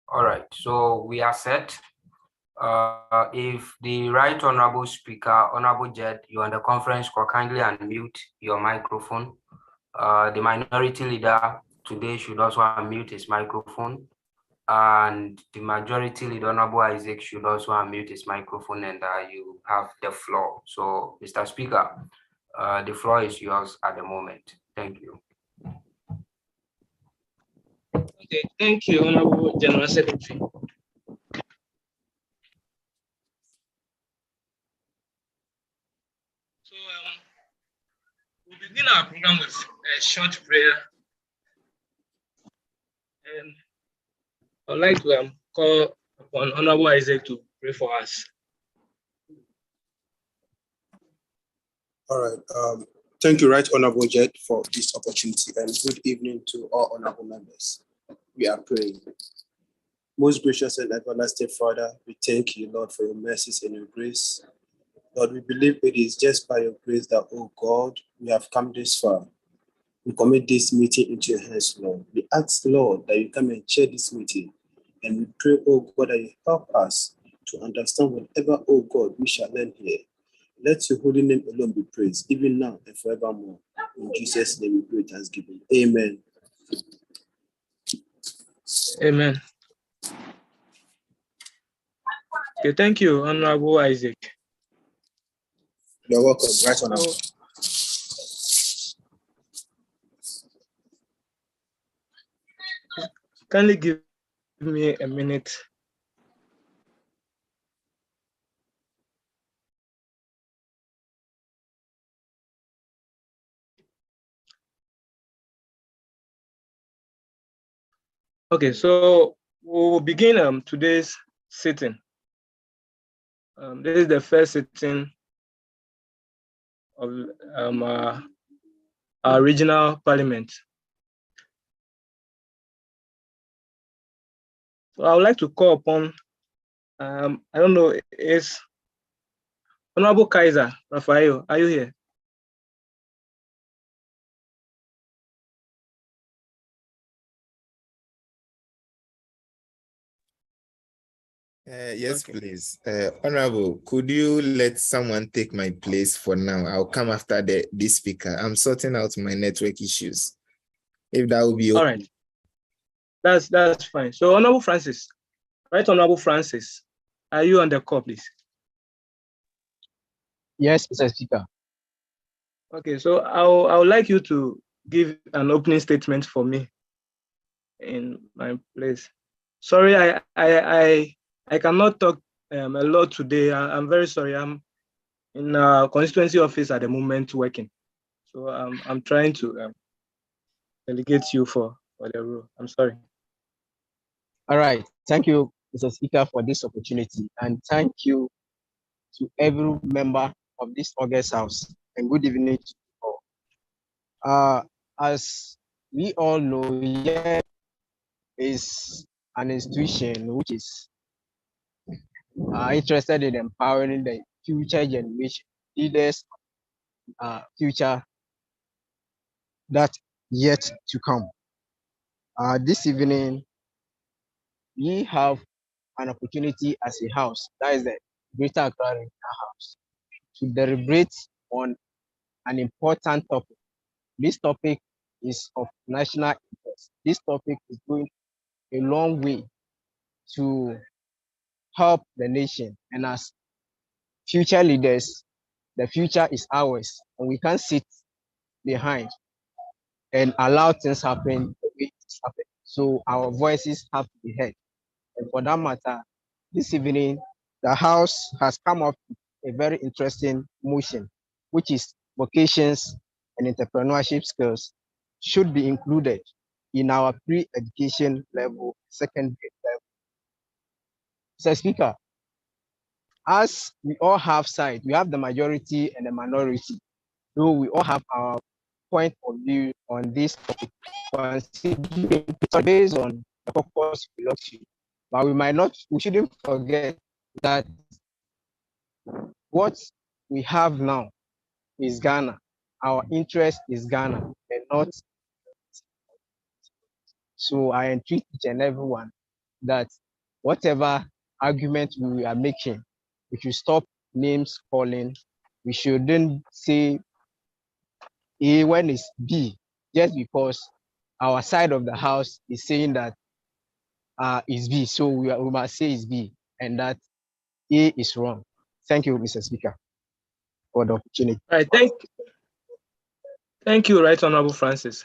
All right, so we are set. If the right honorable speaker, Honorable Jed, you on the conference call, kindly unmute your microphone. The minority leader today should also unmute his microphone. And the majority leader, Honorable Isaac, should also unmute his microphone, and you have the floor. So, Mr. Speaker, the floor is yours at the moment. Thank you. Okay, thank you, Honorable General Secretary. So we'll begin our program with a short prayer. And I'd like to call upon Honorable Isaac to pray for us. All right. Thank you, Right Honorable Jed, for this opportunity, and good evening to all honorable members. We are praying. Most gracious and everlasting Father, we thank you, Lord, for your mercies and your grace. Lord, we believe it is just by your grace that, oh God, we have come this far. We commit this meeting into your hands, Lord. We ask, Lord, that you come and chair this meeting. And we pray, oh God, that you help us to understand whatever, oh God, we shall learn here. Let your holy name alone be praised, even now and forevermore. In Jesus' name we pray, thanksgiving. Amen. Amen. Okay, thank you, Honorable Isaac. You're welcome. Right on. Kindly give me a minute. Okay, so we'll begin today's sitting. This is the first sitting of our regional parliament. So I would like to call upon, I don't know, is Honorable Kaiser Raphael, are you here? Yes, okay. Please. Honorable, could you let someone take my place for now? I'll come after this speaker. I'm sorting out my network issues. If that will be okay. All right. That's fine. So Honorable Francis, Right Honorable Francis, are you on the call, please? Yes, Mr. Speaker. Okay, so I would like you to give an opening statement for me in my place. Sorry, I cannot talk a lot today. I'm very sorry. I'm in a constituency office at the moment working. So I'm trying to delegate you for the role. I'm sorry. All right. Thank you, Mr. Speaker, for this opportunity. And thank you to every member of this August House. And good evening to you all. As we all know, YET is an institution which is interested in empowering the future generation, leaders, future that yet to come. This evening, we have an opportunity as a house, that is the Greater Accra Regional House, to deliberate on an important topic. This topic is of national interest. This topic is going a long way to help the nation. And as future leaders, the future is ours, and we can't sit behind and allow things happen the way it's happening. So our voices have to be heard. And for that matter, this evening, the House has come up with a very interesting motion, which is vocations and entrepreneurship skills should be included in our pre-education level, secondary level. Mr. Speaker, as we all have sides, we have the majority and the minority, though we all have our point of view on this topic, based on the purpose we belong to. But we shouldn't forget that what we have now is Ghana. Our interest is Ghana and not. So I entreat each and everyone that whatever argument we are making, we should stop names calling. We shouldn't say A when it's B, just because our side of the house is saying that is B. So we must say it's B, and that A is wrong. Thank you, Mr. Speaker, for the opportunity. All right, thank you, Right Honorable Francis.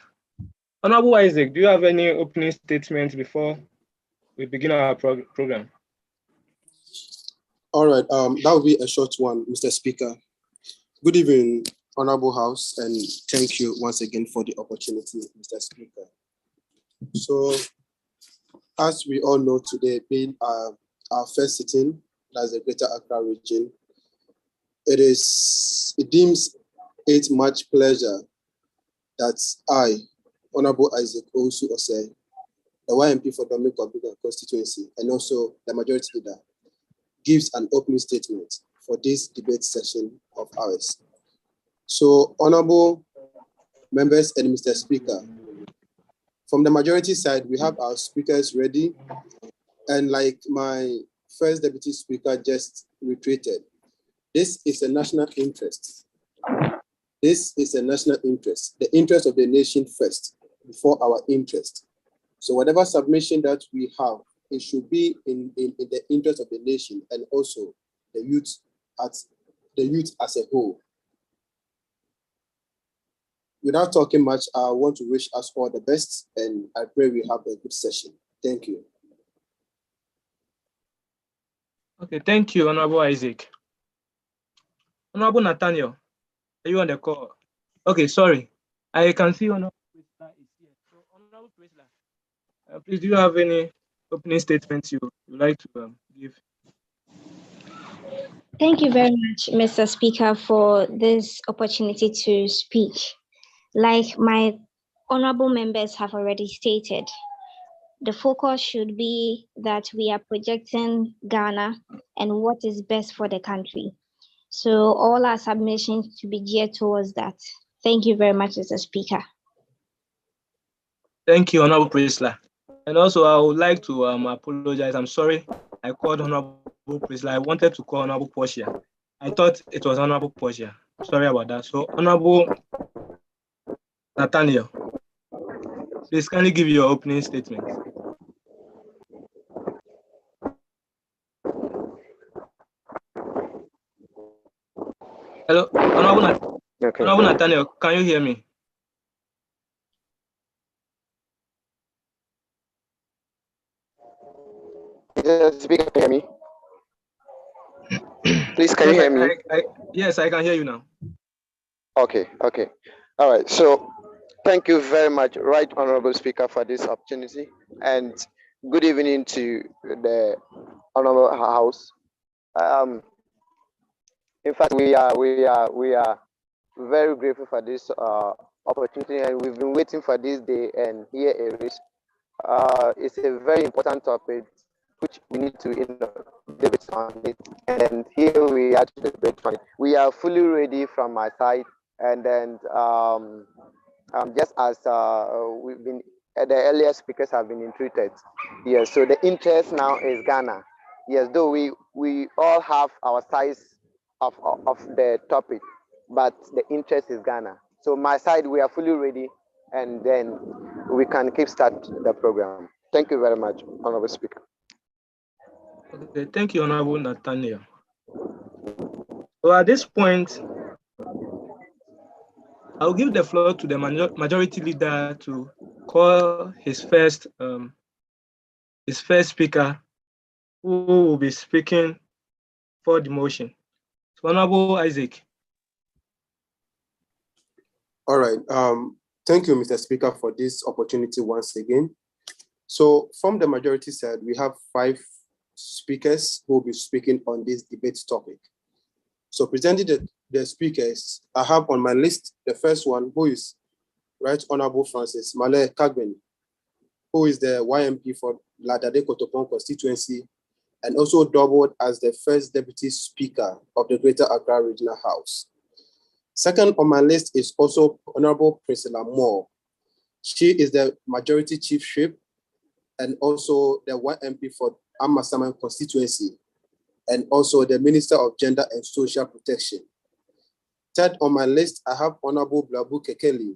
Honorable Isaac, do you have any opening statements before we begin our program? All right, that will be a short one, Mr. Speaker. Good evening, Honorable House, and thank you once again for the opportunity, Mr. Speaker. So, as we all know today, being our first sitting as the Greater Accra region, it deems it much pleasure that I, Honorable Isaac Osu Osei, the YMP for Domingo constituency, and also the majority leader, gives an opening statement for this debate session of ours. So, honorable members and Mr. Speaker, from the majority side, we have our speakers ready. And like my first deputy speaker just reiterated, this is a national interest. This is a national interest, the interest of the nation first, before our interest. So whatever submission that we have, it should be in the interest of the nation and also the youth as a whole. Without talking much, I want to wish us all the best, and I pray we have a good session. Thank you. Okay, thank you, Honorable Isaac. Honorable Nathaniel, are you on the call? Okay, sorry. I can see Honorable Priscilla is here. So, Honorable Priscilla, please, do you have any opening statements you would like to give? Thank you very much, Mr. Speaker, for this opportunity to speak. Like my honorable members have already stated, the focus should be that we are projecting Ghana and what is best for the country. So all our submissions to be geared towards that. Thank you very much, Mr. Speaker. Thank you, Honorable Priscilla. And also, I would like to apologize. I'm sorry I called Honorable Priscilla. I wanted to call Honorable Portia. I thought it was Honorable Portia. Sorry about that. So, Honorable Nathaniel, please kindly give your opening statement. Hello, Honorable Nathaniel, can you hear me? Speaker, can you hear me? Please, can you hear me? Yes, I can hear you now. Okay. All right. So, thank you very much, Right Honorable Speaker, for this opportunity, and good evening to the Honorable House. In fact, we are very grateful for this opportunity, and we've been waiting for this day, and here it is. It's a very important topic which we need to debate on it, and here we are to debate on it. We are fully ready from my side, and then just as we've been, the earlier speakers have been entreated. Yes, so the interest now is Ghana. Yes, though we all have our sides of the topic, but the interest is Ghana. So my side, we are fully ready, and then we can kickstart the program. Thank you very much, Honorable Speaker. Okay, thank you, Honorable Nathaniel. So at this point, I'll give the floor to the majority leader to call his first speaker, who will be speaking for the motion. So, Honorable Isaac. All right. Thank you, Mr. Speaker, for this opportunity once again. So from the majority side, we have 5 speakers who will be speaking on this debate topic. So presenting the speakers, I have on my list the first one, who is Right Honorable Francis Male Kagben, who is the YMP for Ladade Kotopon constituency, and also doubled as the first deputy speaker of the Greater Accra Regional House. Second on my list is also Honorable Priscilla Moore. She is the majority chief whip and also the one MP for Amasaman constituency, and also the Minister of Gender and Social Protection. Third on my list, I have Honorable Blabu Kekeli,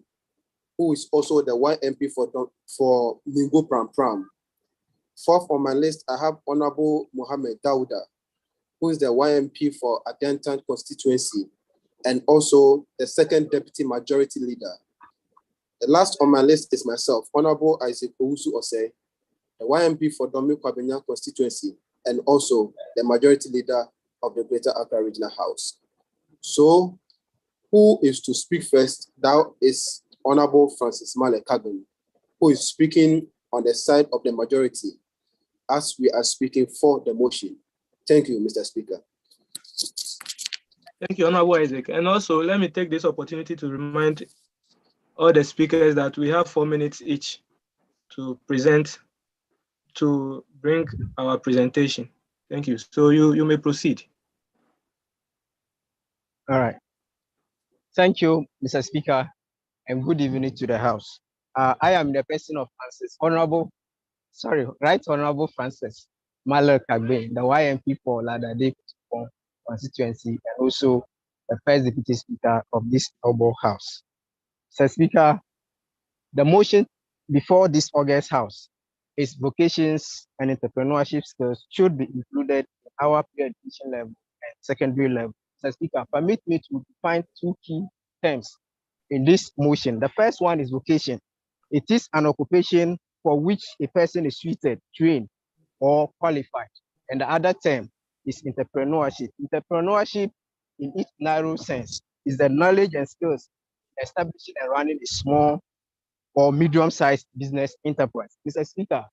who is also the one MP for Mingo Pram Pram. Fourth on my list, I have Honorable Mohammed Dauda, who is the YMP for Adentan constituency, and also the second deputy majority leader. The last on my list is myself, Honorable Isaac Owusu Osei, the YMP for Domi Kwabenya constituency, and also the majority leader of the Greater Accra Regional House. So, who is to speak first? That is Honorable Francis Male Kagan, who is speaking on the side of the majority, as we are speaking for the motion. Thank you, Mr. Speaker. Thank you, Honorable Isaac. And also, let me take this opportunity to remind all the speakers that we have 4 minutes each to present, to bring our presentation. Thank you. So you may proceed. All right. Thank you, Mr. Speaker, and good evening to the House. I am the person of Right Honorable Francis Male Kagbe, the YMP for Ladade constituency, and also the first deputy speaker of this noble House. Mr. Speaker, the motion before this August House is vocations and entrepreneurship skills should be included in our pre-education level and secondary level. Mr. Speaker, permit me to define 2 key terms in this motion. The first one is vocation. It is an occupation for which a person is suited, trained, or qualified. And the other term is entrepreneurship. Entrepreneurship, in its narrow sense, is the knowledge and skills establishing and running a small or medium-sized business enterprise. Mr. Speaker,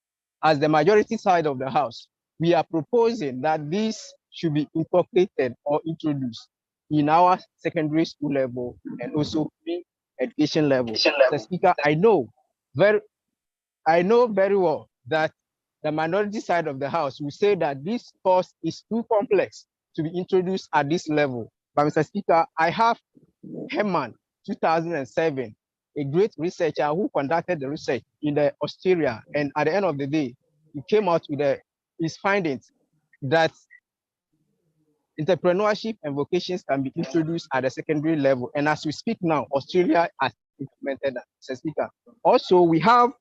as the majority side of the House, we are proposing that this should be incorporated or introduced in our secondary school level and also pre-education level. Mr. Speaker, I know very well that the minority side of the House will say that this course is too complex to be introduced at this level. But Mr. Speaker, I have Herman 2007, a great researcher who conducted the research in Australia, and at the end of the day, he came out with his findings that entrepreneurship and vocations can be introduced at the secondary level. And as we speak now, Australia has implemented that, Mr. Speaker. Also, we have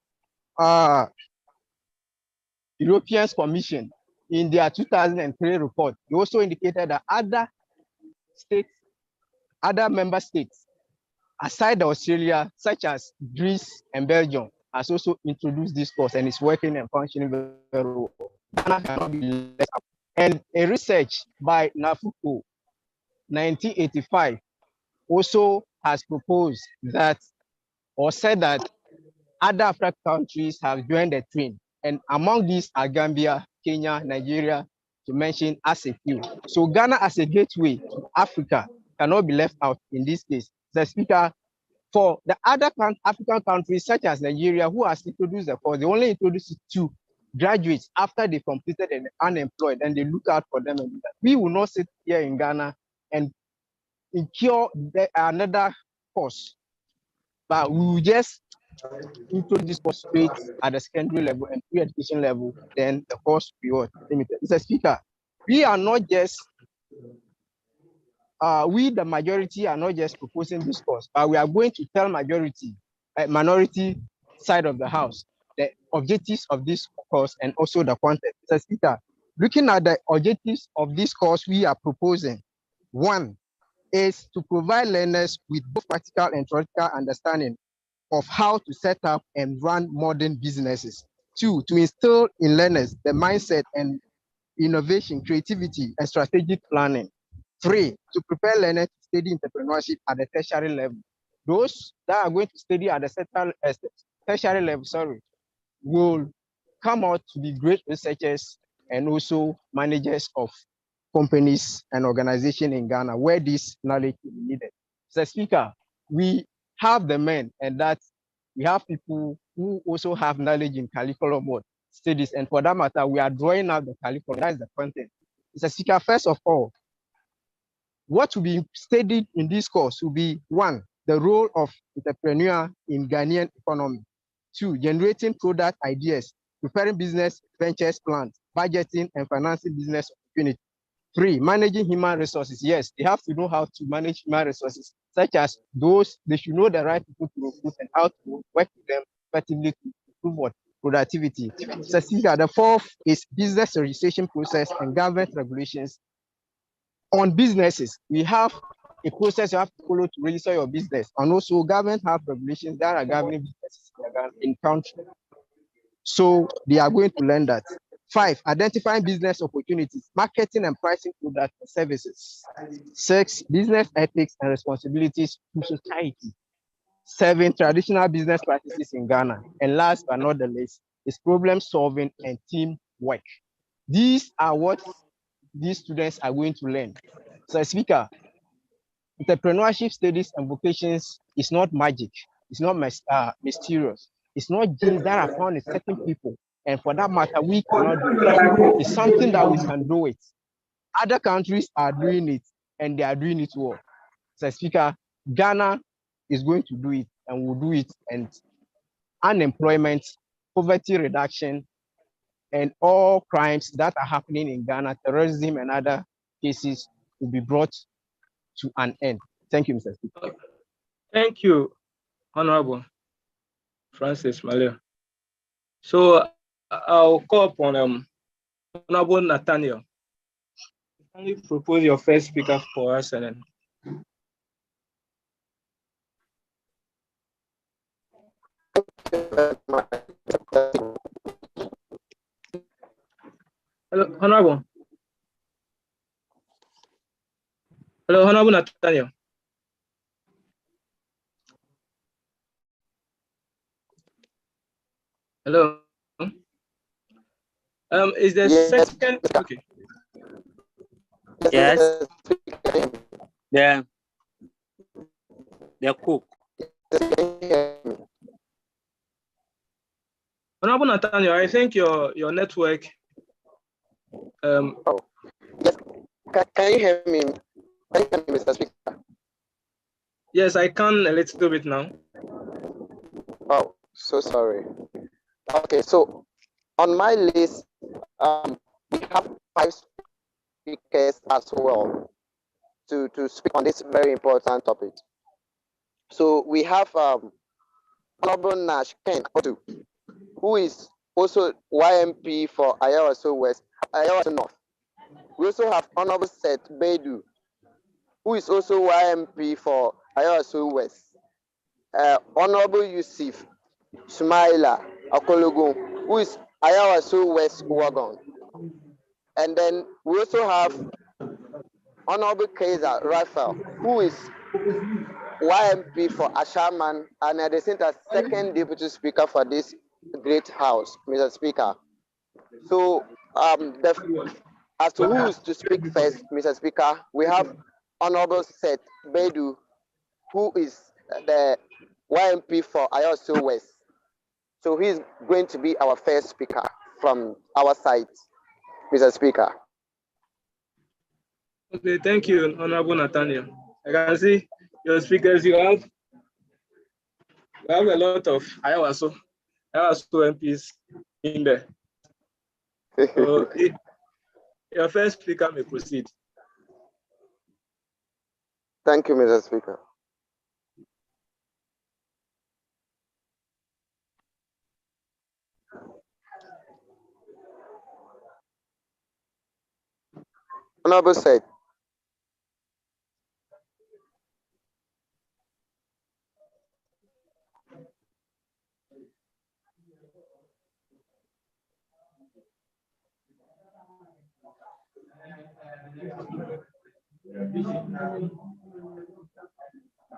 European Commission in their 2003 report. They also indicated that other member states aside Australia, such as Greece and Belgium, has also introduced this course and is working and functioning very well. Ghana cannot be left out. And a research by Nafuko, 1985, also has proposed that, or said that, other African countries have joined the train. And among these are Gambia, Kenya, Nigeria, to mention as a few. So Ghana as a gateway to Africa cannot be left out in this case. The Speaker, for the other African countries such as Nigeria, who has introduced the course, they only introduce it to graduates after they completed and unemployed, and they look out for them. And we will not sit here in Ghana and incur another course, but we will just introduce this course straight at the secondary level and pre-education level, then the course will be limited. Mr. Speaker, we are not just we, the majority, are not just proposing this course, but we are going to tell minority side of the House, the objectives of this course and also the content. Mr. Speaker, looking at the objectives of this course we are proposing, one is to provide learners with both practical and theoretical understanding of how to set up and run modern businesses. Two, to instill in learners the mindset and innovation, creativity, and strategic planning. Three, to prepare learners to study entrepreneurship at the tertiary level. Those that are going to study at the tertiary level, will come out to be great researchers and also managers of companies and organizations in Ghana where this knowledge is needed. Mr. Speaker, we have the men, and that we have people who also have knowledge in curriculum studies, and for that matter, we are drawing out the curriculum. That is the content. Mr. Speaker, first of all, what will be studied in this course will be, one, the role of entrepreneur in Ghanaian economy. Two, generating product ideas preparing business ventures plans, budgeting and financing business opportunities. 3, managing human resources. Yes, they have to know how to manage human resources, such as those, they should know the right people to recruit and how to work with them effectively to improve what? Productivity. So, the 4th is business registration process and government regulations. On businesses, we have a process you have to follow to register your business, and also government have regulations that are governing businesses in country. So they are going to learn that. 5, identifying business opportunities, marketing and pricing products and services. 6, business ethics and responsibilities to society. 7, traditional business practices in Ghana. And last but not the least, is problem solving and teamwork. These are what these students are going to learn. So, Speaker, entrepreneurship studies and vocations is not magic. It's not mysterious. It's not genes that are found in certain people. And for that matter, we cannot do it. It's something that we can do it. Other countries are doing it, and they are doing it well. So, Speaker, Ghana is going to do it, and will do it. And unemployment, poverty reduction, and all crimes that are happening in Ghana, terrorism and other cases, will be brought to an end. Thank you, Mr. Speaker. Thank you, Honorable Francis Maleo. So I'll call upon Honorable Nathaniel. Can you propose your first speaker for us? And then hello, Honorable. Hello, Honorable Nathaniel. Hello. Is there second? Okay. Yes. The cook. Honorable Nathaniel, I think your network. Yes. Can you hear me? Can you hear me, Mr. Speaker? Yes, I can a little bit now. Oh, so sorry. Okay, so on my list, we have 5 speakers as well to speak on this very important topic. So we have Honorable Nash Ken Otu, who is also YMP for Ayawaso West, Ayawaso North. We also have Honorable Seth Bedu, who is also YMP for Ayawaso West. Honorable Yusuf Sumaila Akologun, who is Ayawaso West Wagon. And then we also have Honorable Kaiser Raphael, who is YMP for Ashaman, and at the same time, second deputy speaker for this great house, Mr. Speaker. So, as to who is to speak first, Mr. Speaker, we have Honorable Seth Bedu, who is the YMP for Ayawaso West. So he's going to be our first speaker from our side, Mr. Speaker. Okay, thank you, Honorable Nathaniel. I can see your speakers. You have a lot of Ayawaso MPs in there. So your first speaker may proceed. Thank you, Mr. Speaker. Honorable Seth.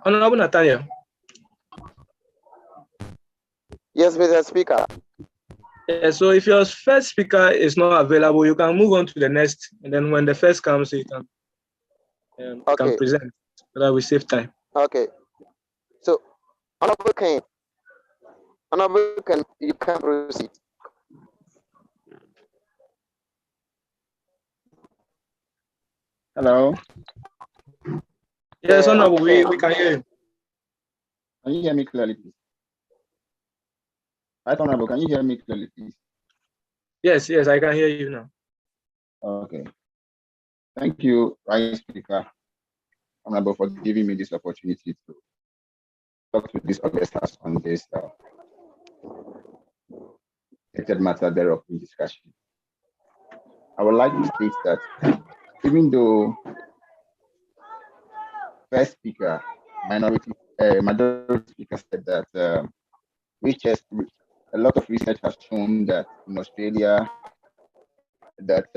Honorable Nathaniel. Yes, Mr. Speaker. Yeah, so if your first speaker is not available, you can move on to the next, and then when the first comes, you can present so that we save time. Okay. So, Honorable Ken, you can proceed. Hello. Yes, Honorable, we can hear you. Can you hear me clearly, please? Right, Honorable, can you hear me clearly, please? Yes, I can hear you now. Okay. Thank you, Vice Speaker, Honorable, for giving me this opportunity to talk to these officers on this matter thereof in discussion. I would like to state that even though first speaker, majority speaker said that a lot of research has shown that in Australia that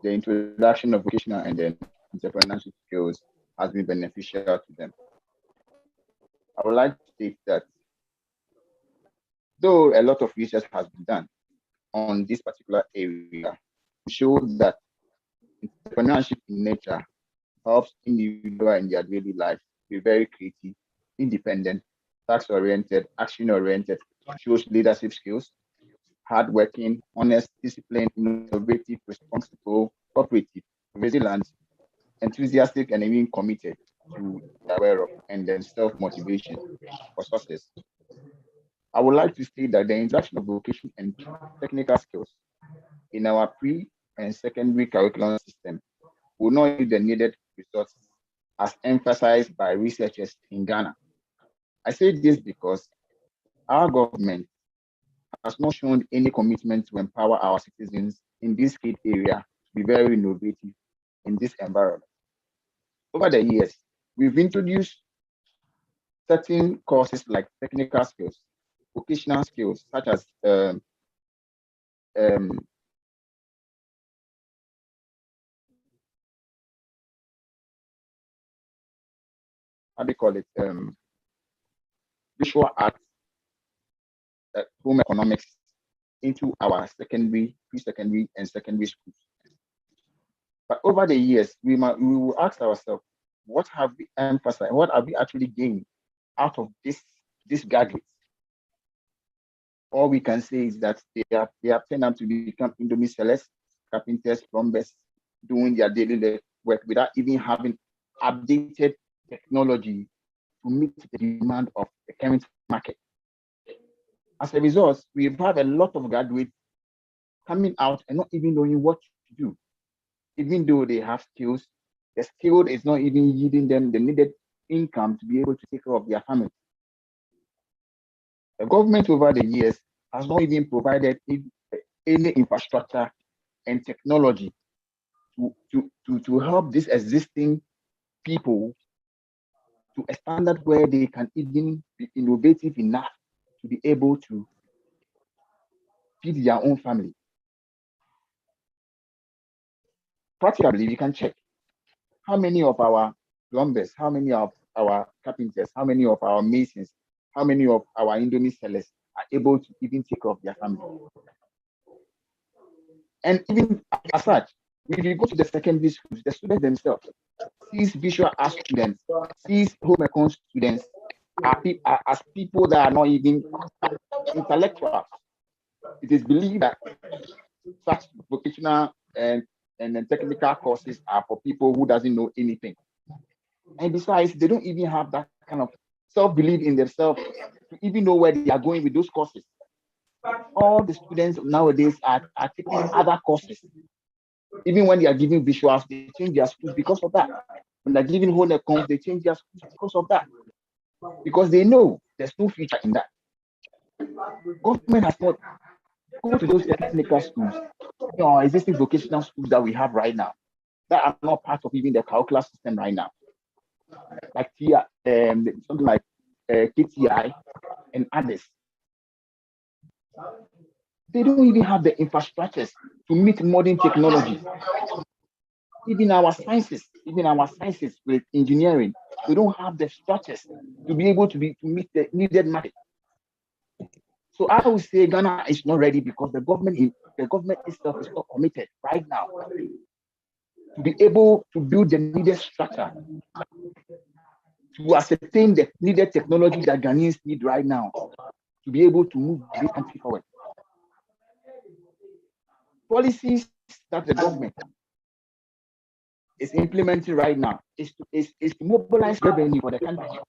the introduction of vocational and then entrepreneurship skills has been beneficial to them. I would like to state that though a lot of research has been done on this particular area, show that entrepreneurship in nature helps individuals in their daily life be very creative, independent, task-oriented, action-oriented, shows leadership skills, hardworking, honest, disciplined, innovative, responsible, cooperative, resilient, enthusiastic, and even committed to aware of and then self-motivation for success. I would like to state that the introduction of vocation and technical skills in our pre and secondary curriculum system will not need the needed resources as emphasized by researchers in Ghana. I say this because our government has not shown any commitment to empower our citizens in this key area to be very innovative in this environment. Over the years, we've introduced certain courses like technical skills, vocational skills, such as how do you call it? Visual arts, home economics into our secondary, pre-secondary, and secondary schools. But over the years, we will ask ourselves, what have we emphasized? What have we actually gained out of this gadgets? All we can say is that they have turned out to become indomie sellers, carpenters, plumbers, doing their daily work without even having updated technology to meet the demand of the current market. As a result, we've had a lot of graduates coming out and not even knowing what to do. Even though they have skills, the skill is not even yielding them the needed income to be able to take care of their family. The government over the years has not even provided any infrastructure and technology to help these existing people to a standard where they can even be innovative enough to be able to feed their own family. Practically, we can check how many of our plumbers, how many of our carpenters, how many of our masons, how many of our indomie sellers are able to even take care of their family. And even as such, when you go to the secondary schools, the students themselves sees visual art students, sees home econ students as people that are not even intellectuals. It is believed that such vocational and technical courses are for people who doesn't know anything. And besides, they don't even have that kind of self-belief in themselves to even know where they are going with those courses. All the students nowadays are taking other courses. Even when they are giving visuals, they change their schools because of that. When they're giving home econs, they change their schools because of that. Because they know there's no future in that. Government has not gone to those technical schools, existing vocational schools that we have right now, that are not part of even the curricular system right now. Like something like KTI and others. They don't even have the infrastructures to meet modern technology. Even our sciences with engineering, we don't have the structures to be able to meet the needed market. So I would say Ghana is not ready because the government itself is not committed right now to be able to build the needed structure to ascertain the needed technology that Ghanaians need right now to be able to move this country forward. Policies that the government is implementing right now is to mobilize revenue for the country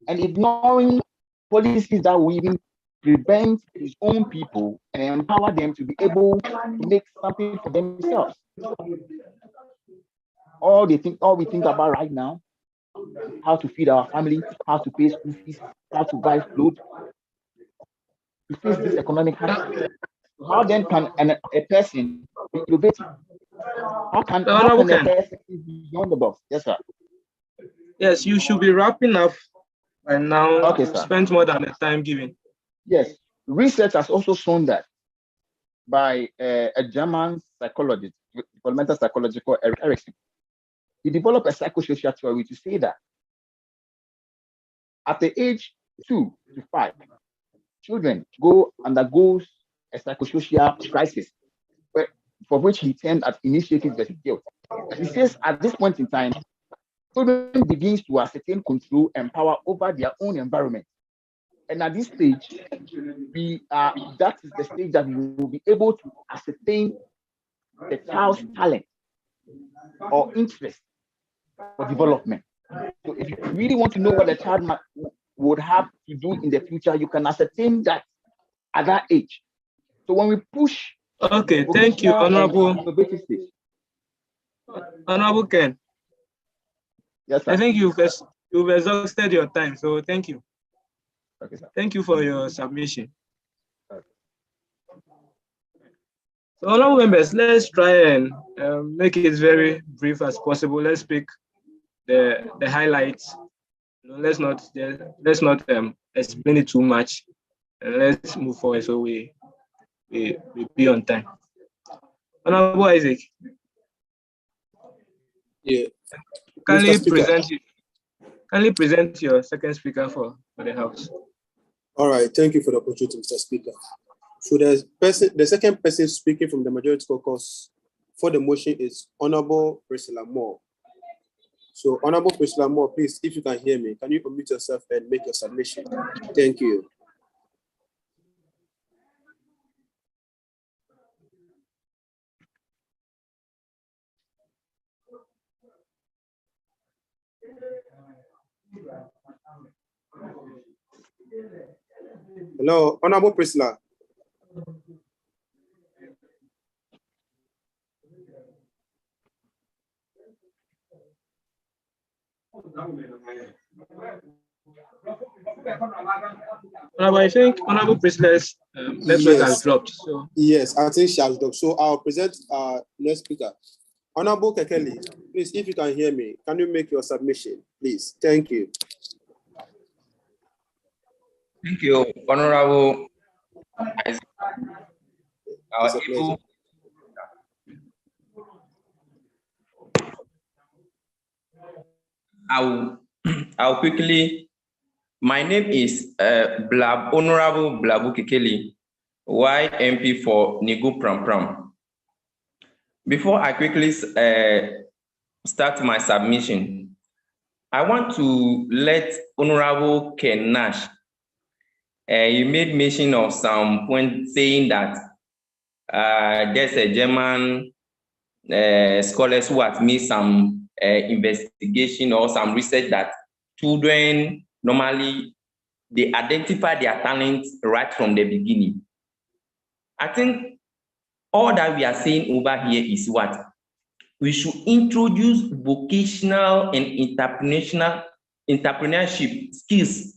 and ignoring policies that will even prevent his own people and empower them to be able to make something for themselves. All we think about right now, how to feed our family, how to pay school fees, how to buy clothes, to face this economic hardship. How then can a person be innovative? How can a person think beyond the box? Yes, sir. Yes, you should be wrapping up and now. Okay, sir. Spend more than the time given. Yes, research has also shown that by a German psychologist, developmental psychologist called Erik Erikson. He developed a psychosocial theory to say that at the age 2 to 5, children undergoes a psychosocial crisis, for which he termed as initiative versus guilt. He says at this point in time, children begins to ascertain control and power over their own environment. And at this stage, that is the stage that we will be able to ascertain the child's talent or interest for development. So if you really want to know what a child would have to do in the future, you can ascertain that at that age. So when we push, okay, thank you, Honorable. Honorable Ken. Yes, sir. I think you've exhausted your time, so thank you. Okay, sir. Thank you for your submission. Okay. So, honorable members, let's try and make it as very brief as possible. Let's pick the highlights. Let's not explain it too much, and let's move forward so we be on time. Honorable Isaac. Yeah. Kindly present your second speaker for the House. All right, thank you for the opportunity, Mr. Speaker. So the second person speaking from the majority caucus for the motion is Honorable Priscilla Moore. So Honorable Priscilla Moore, please, if you can hear me, can you unmute yourself and make your submission? Thank you. Hello, Honorable Priscilla. I think Honorable Priscilla's network has dropped. So yes, I think she has dropped. So I'll present our next speaker. Honorable Kekeli, please, if you can hear me, can you make your submission, please? Thank you. Thank you, Honorable Isaac. I'll quickly. My name is Honorable Blabu Kekeli, YMP for Nigu Pram Pram. Before I quickly start my submission, I want to let Honorable Ken Nash. He made mention of some point saying that there's a German scholars who have made some investigation or some research that children normally they identify their talents right from the beginning. I think all that we are saying over here is what we should introduce vocational and entrepreneurship skills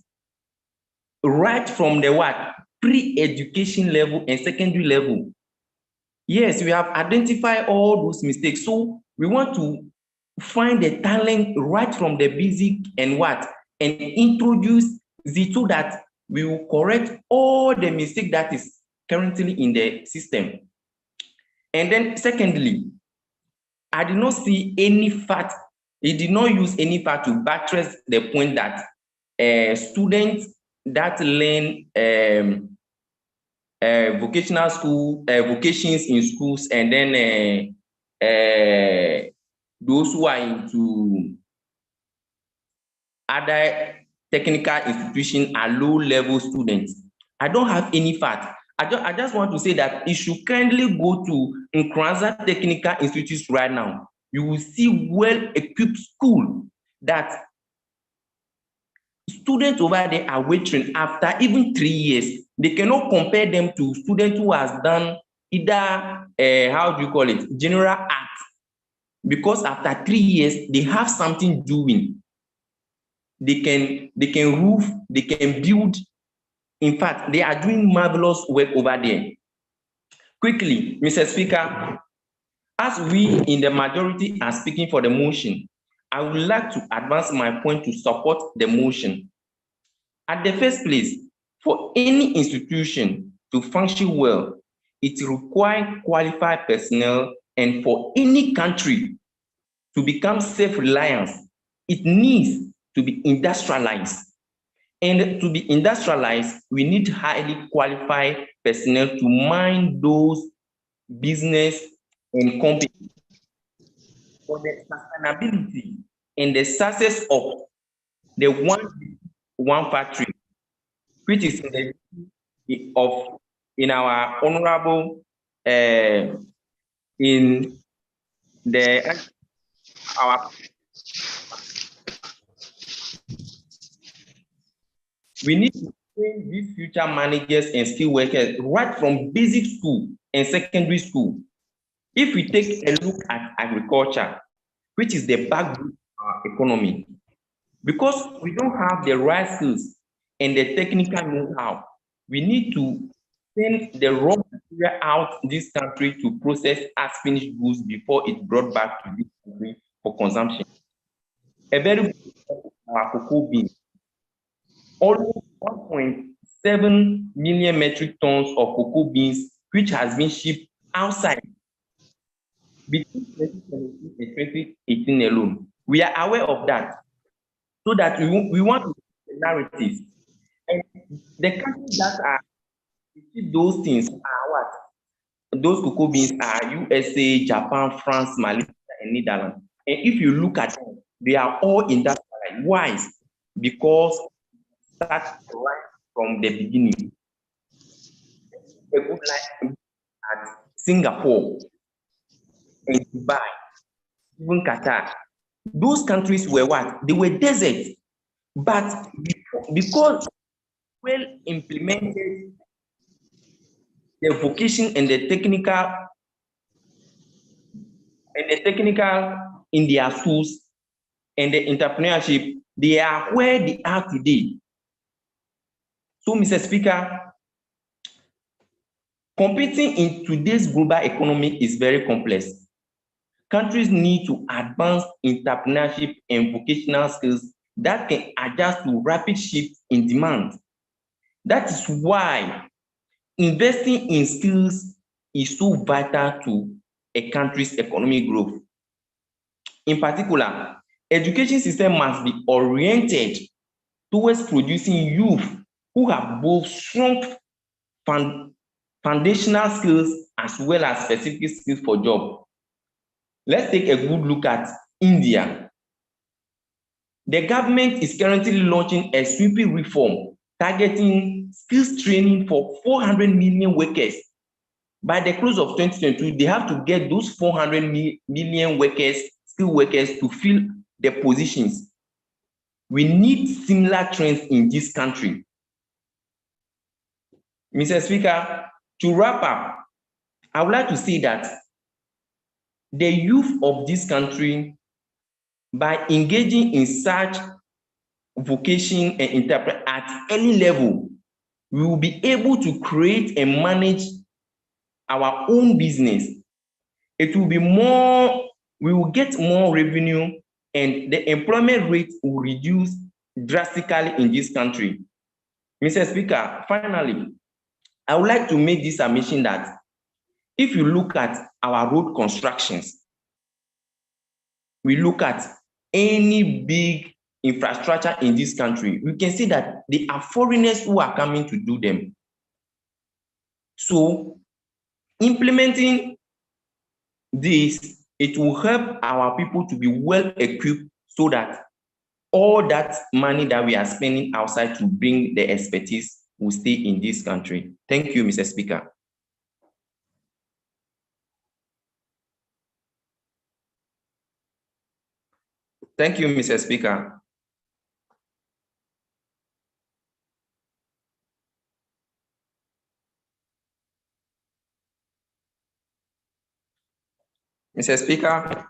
right from the pre-education level and secondary level. Yes, we have identified all those mistakes. So we want to find the talent right from the basic and introduce the tool that we will correct all the mistake that is currently in the system. And then secondly, I did not see any fact, he did not use any fact to buttress the point that students that learn vocational school, vocations in schools, and then those who are into other technical institutions are low-level students. I don't have any fact. I just want to say that you should kindly go to Nkranza Technical Institutes right now. You will see well-equipped school that students over there are waiting after even 3 years. They cannot compare them to students who has done either, how do you call it, general art. Because after 3 years, they have something doing. They can roof, they can build. In fact, they are doing marvelous work over there. Quickly, Mr. Speaker, as we in the majority are speaking for the motion, I would like to advance my point to support the motion. At the first place, for any institution to function well, it requires qualified personnel, and for any country to become self-reliant, it needs to be industrialized. And to be industrialized, we need highly qualified personnel to mind those business and companies. For the sustainability and the success of the one factory, which is in our honorable in the our we need to train these future managers and skill workers right from basic school and secondary school. If we take a look at agriculture, which is the backbone of our economy, because we don't have the right skills and the technical know-how, we need to send the raw material out this country to process as finished goods before it brought back to this country for consumption. A very good example of our cocoa bean. Almost 1.7 million metric tons of cocoa beans, which has been shipped outside between 2017 and 2018 alone. We are aware of that, so that we want to the narrative. And the countries that are receive those things are what? Those cocoa beans are USA, Japan, France, Malaysia, and Netherlands. And if you look at them, they are all industrialized. Why? Because start right from the beginning. A good life at Singapore and Dubai, even Qatar. Those countries were what? They were deserts. But because well implemented the vocation and the technical in their schools and the entrepreneurship, they are where they are today. So, Mr. Speaker, competing in today's global economy is very complex. Countries need to advance entrepreneurship and vocational skills that can adjust to rapid shifts in demand. That is why investing in skills is so vital to a country's economic growth. In particular, education system must be oriented towards producing youth who have both strong foundational skills as well as specific skills for job. Let's take a good look at India. The government is currently launching a sweeping reform targeting skills training for 400 million workers. By the close of 2022, they have to get those 400 million workers, skilled workers, to fill the positions. We need similar trends in this country. Mr. Speaker, to wrap up, I would like to say that the youth of this country, by engaging in such vocation and interpret at any level, we will be able to create and manage our own business. It will be more, we will get more revenue, and the employment rate will reduce drastically in this country. Mr. Speaker, finally, I would like to make this admission that if you look at our road constructions, we look at any big infrastructure in this country, we can see that there are foreigners who are coming to do them. So implementing this, it will help our people to be well equipped so that all that money that we are spending outside to bring the expertise will stay in this country. Thank you, Mr. Speaker. Thank you, Mr. Speaker. Mr. Speaker,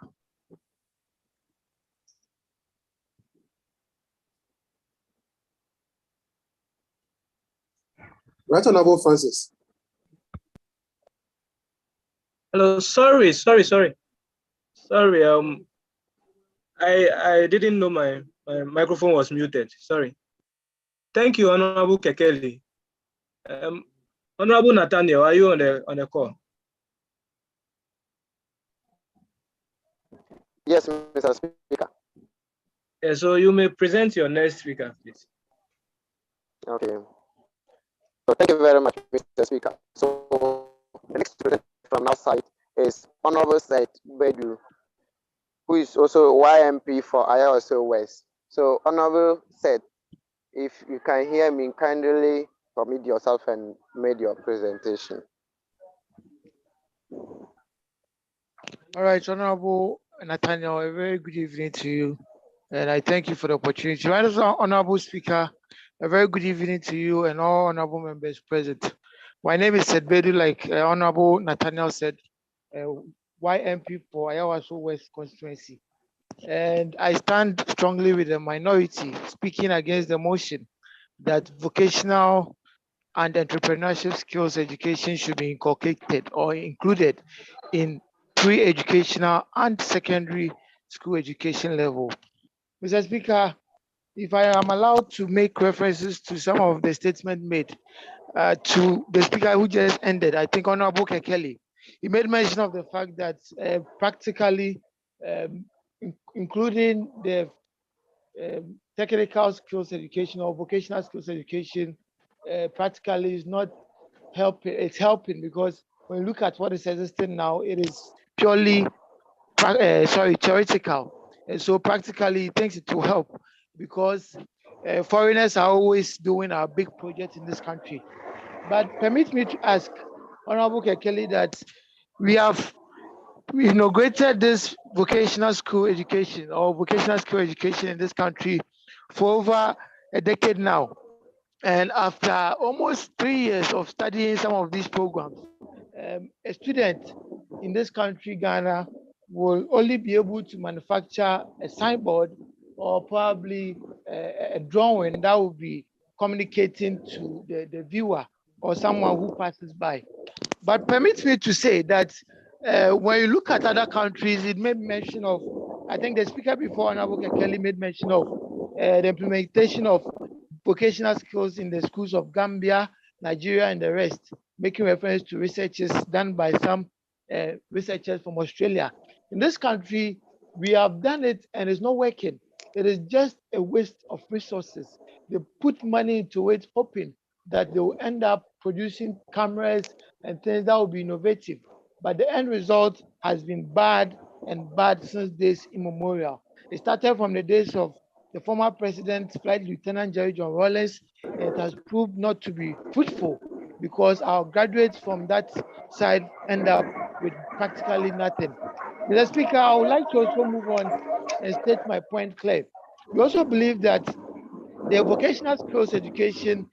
Right Honorable Francis. Hello, sorry. I didn't know my microphone was muted. Sorry. Thank you, Honorable Kekeli. Honorable Nathaniel, are you on the call? Yes, Mr. Speaker. Yeah, so you may present your next speaker, please. Okay. So thank you very much, Mr. Speaker. So the next student from our side is Honorable Said Bedu, who is also YMP for Ayawaso West. So Honorable Said, if you can hear me, kindly permit yourself and make your presentation. All right, Honorable Nathaniel, a very good evening to you, and I thank you for the opportunity. Right, Honorable Speaker, a very good evening to you and all honorable members present. My name is Sedbedu, like Honorable Nathaniel said, YMP for Ayawaso West constituency. And I stand strongly with the minority, speaking against the motion that vocational and entrepreneurship skills education should be inculcated or included in pre-educational and secondary school education level. Mr. Speaker, if I am allowed to make references to some of the statements made to the speaker who just ended, I think Honorable Kekeli, he made mention of the fact that practically, including the technical skills education or vocational skills education, practically is not helping. It's helping because when you look at what is existing now, it is purely theoretical, and so practically it thinks it will help because foreigners are always doing our big projects in this country. But permit me to ask Honorable Kekeli that we have inaugurated this vocational school education or vocational skill education in this country for over a decade now. And after almost 3 years of studying some of these programs, a student in this country, Ghana, will only be able to manufacture a signboard or probably a drawing that will be communicating to the viewer or someone who passes by. But permit me to say that when you look at other countries, it made mention of, I think the speaker before, Honorable Kelly, made mention of the implementation of vocational skills in the schools of Gambia, Nigeria, and the rest, making reference to researches done by some researchers from Australia. In this country, we have done it and it's not working. It is just a waste of resources. They put money into it, hoping that they will end up producing cameras and things that will be innovative. But the end result has been bad and bad since days immemorial. It started from the days of the former president, Flight Lieutenant Jerry John Rawlings, and it has proved not to be fruitful because our graduates from that side end up with practically nothing. Mr. Speaker, I would like to also move on and state my point clear. We also believe that the vocational skills education,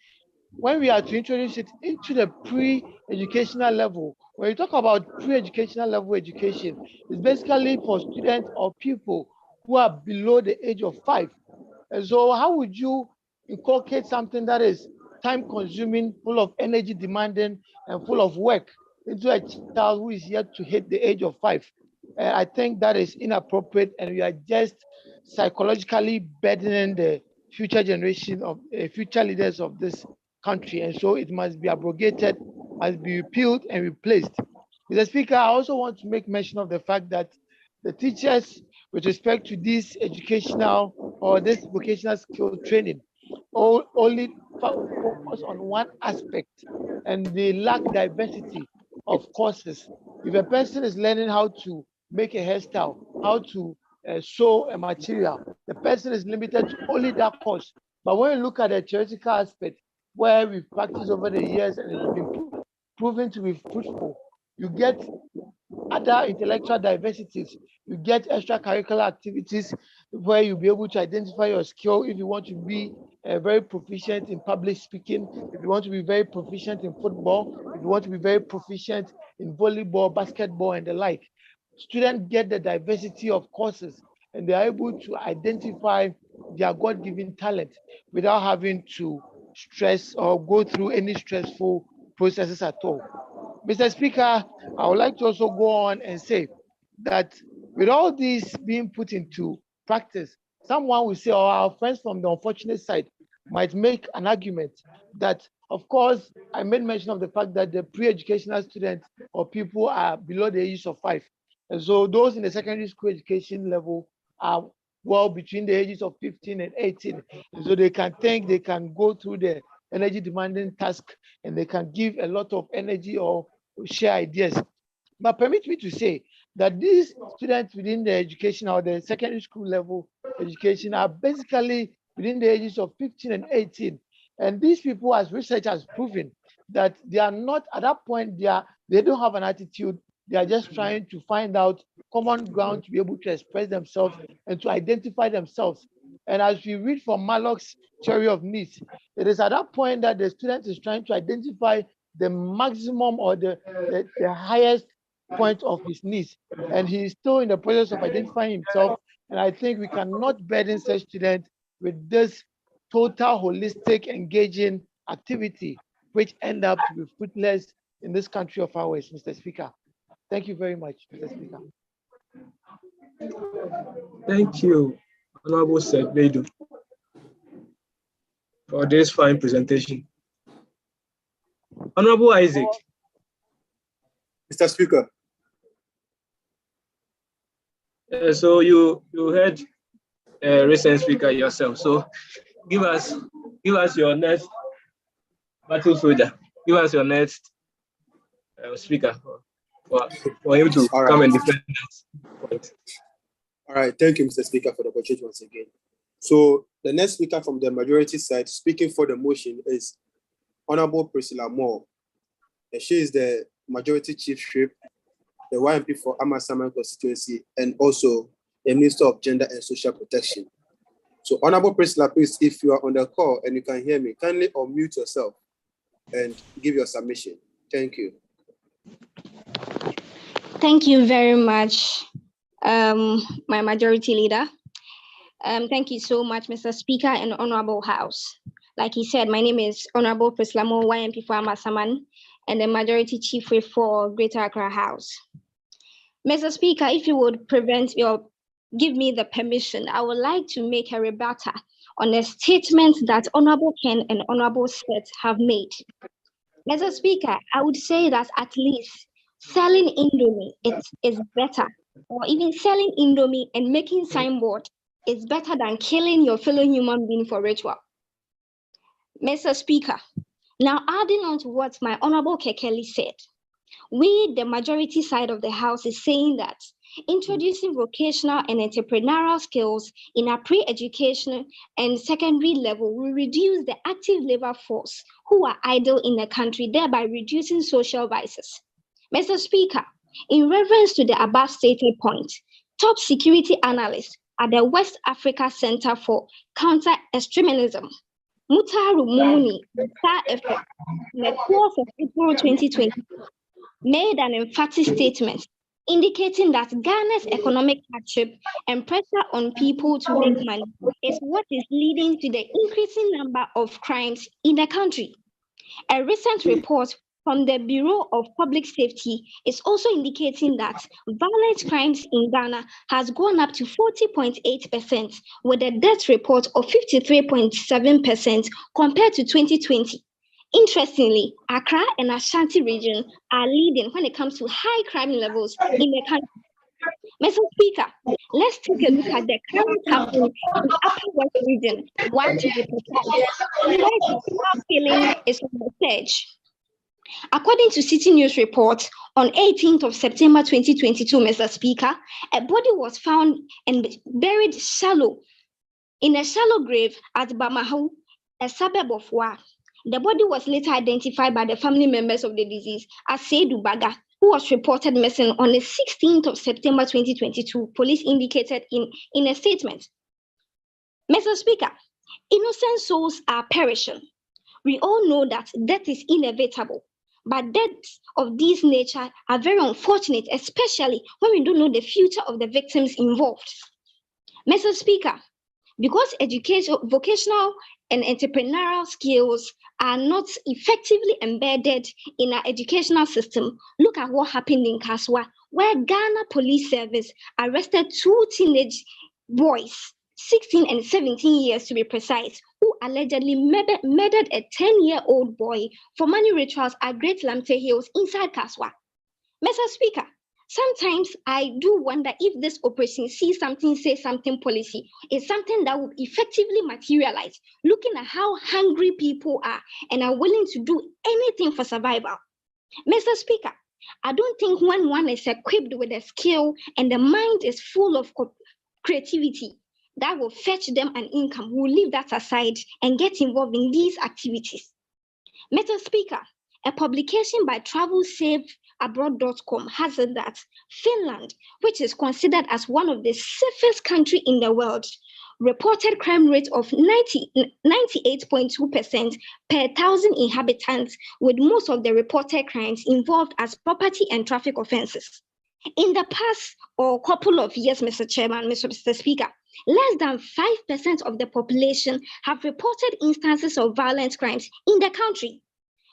when we are to introduce it into the pre-educational level, when you talk about pre-educational level education, it's basically for students or people who are below the age of 5. And so how would you inculcate something that is time consuming, full of energy demanding, and full of work into a child who is yet to hit the age of 5? I think that is inappropriate, and we are just psychologically burdening the future generation of future leaders of this country. And so it must be abrogated, must be repealed and replaced. Mr. Speaker, I also want to make mention of the fact that the teachers, with respect to this educational or this vocational skill training, only focus on one aspect, and they lack diversity of courses. If a person is learning how to make a hairstyle, how to sew a material, the person is limited to only that course. But when you look at the theoretical aspect, where we've practiced over the years and it's been proven to be fruitful, you get other intellectual diversities, you get extracurricular activities where you'll be able to identify your skill if you want to be very proficient in public speaking, if you want to be very proficient in football, if you want to be very proficient in volleyball, basketball, and the like. students get the diversity of courses and they're able to identify their God-given talent without having to stress or go through any stressful processes at all. Mr. Speaker, I would like to also go on and say that with all this being put into practice, someone will say, or our friends from the unfortunate side might make an argument that, of course, I made mention of the fact that the pre-educational students or people are below the age of 5. And so those in the secondary school education level are well between the ages of 15 and 18. And so they can think, they can go through the energy demanding task and they can give a lot of energy or share ideas. But permit me to say that these students within the education or the secondary school level education are basically within the ages of 15 and 18. And these people, as research has proven, that they are not at that point, they don't have an attitude. They are just trying to find out common ground to be able to express themselves and to identify themselves. And as we read from Mallock's theory of needs, it is at that point that the student is trying to identify the maximum or the highest point of his needs. And he is still in the process of identifying himself. And I think we cannot burden such students with this total holistic engaging activity, which end up to be fruitless in this country of ours, Mr. Speaker. Thank you very much, Mr. Speaker. Thank you, Honorable Bedu, for this fine presentation. Honorable Isaac. Mr. Speaker. So you heard a recent speaker yourself. So give us your next battlefielder. Give us your next speaker for him to come and defend that. All right, thank you, Mr. Speaker, for the opportunity once again. So the next speaker from the majority side speaking for the motion is Honorable Priscilla Moore. And she is the majority chief whip, the YMP for Amasaman constituency, and also the Minister of Gender and Social Protection. So Honorable Priscilla, please, if you are on the call and you can hear me, kindly unmute yourself and give your submission. Thank you. Thank you very much, my majority leader. Thank you so much, Mr. Speaker and Honorable House. Like he said, my name is Honorable Priscilla Moore, YMP for Amasaman, and the majority chief whip for Greater Accra House. Mr. Speaker, if you would give me the permission, I would like to make a rebuttal on a statement that Honorable Ken and Honorable Seth have made. Mr. Speaker, I would say that at least selling Indomie is better, or even selling Indomie and making signboard is better than killing your fellow human being for ritual. Mr. Speaker, now adding on to what my Honorable Kekeli said, we, the majority side of the House, is saying that introducing vocational and entrepreneurial skills in our pre-education and secondary level will reduce the active labor force who are idle in the country, thereby reducing social vices. Mr. Speaker, in reference to the above stated point, top security analyst at the West Africa Center for Counter-Extremism, Mutaru Mumuni, Star Effect, in the 12th of April 2020, made an emphatic statement indicating that Ghana's economic hardship and pressure on people to make money is what is leading to the increasing number of crimes in the country. A recent report from the Bureau of Public Safety is also indicating that violent crimes in Ghana has gone up to 40.8%, with a death report of 53.7% compared to 2020. Interestingly, Accra and Ashanti region are leading when it comes to high crime levels in the country. Mr. Speaker, let's take a look at the current happening in the Upper West region, one to be precise, where criminal killing is on the surge. According to City News report, on 18th of September 2022, Mr. Speaker, a body was found and buried in a shallow grave at Bamahu, a suburb of Wa. The body was later identified by the family members of the deceased as Seydou Baga, who was reported missing on the 16th of September 2022, police indicated in a statement. Mr. Speaker, innocent souls are perishing. We all know that death is inevitable, But deaths of this nature are very unfortunate, especially when we don't know the future of the victims involved. Mr. Speaker, because education, vocational and entrepreneurial skills are not effectively embedded in our educational system, look at what happened in Kaswa, where Ghana Police Service arrested 2 teenage boys, 16 and 17 years to be precise, who allegedly murdered a 10-year-old boy for money rituals at Great Lamte Hills inside Kaswa. Mr. Speaker, sometimes I do wonder if this Operation See Something, Say Something policy is something that will effectively materialize, looking at how hungry people are and are willing to do anything for survival. Mr. Speaker, I don't think when one is equipped with a skill and the mind is full of creativity that will fetch them an income, will leave that aside and get involved in these activities. Mr. Speaker, a publication by TravelSafeAbroad.com has said that Finland, which is considered as one of the safest countries in the world, reported crime rate of 98.2% per 1,000 inhabitants, with most of the reported crimes involved as property and traffic offenses. In the past or couple of years, Mr. Chairman, Mr. Speaker, less than 5% of the population have reported instances of violent crimes in the country.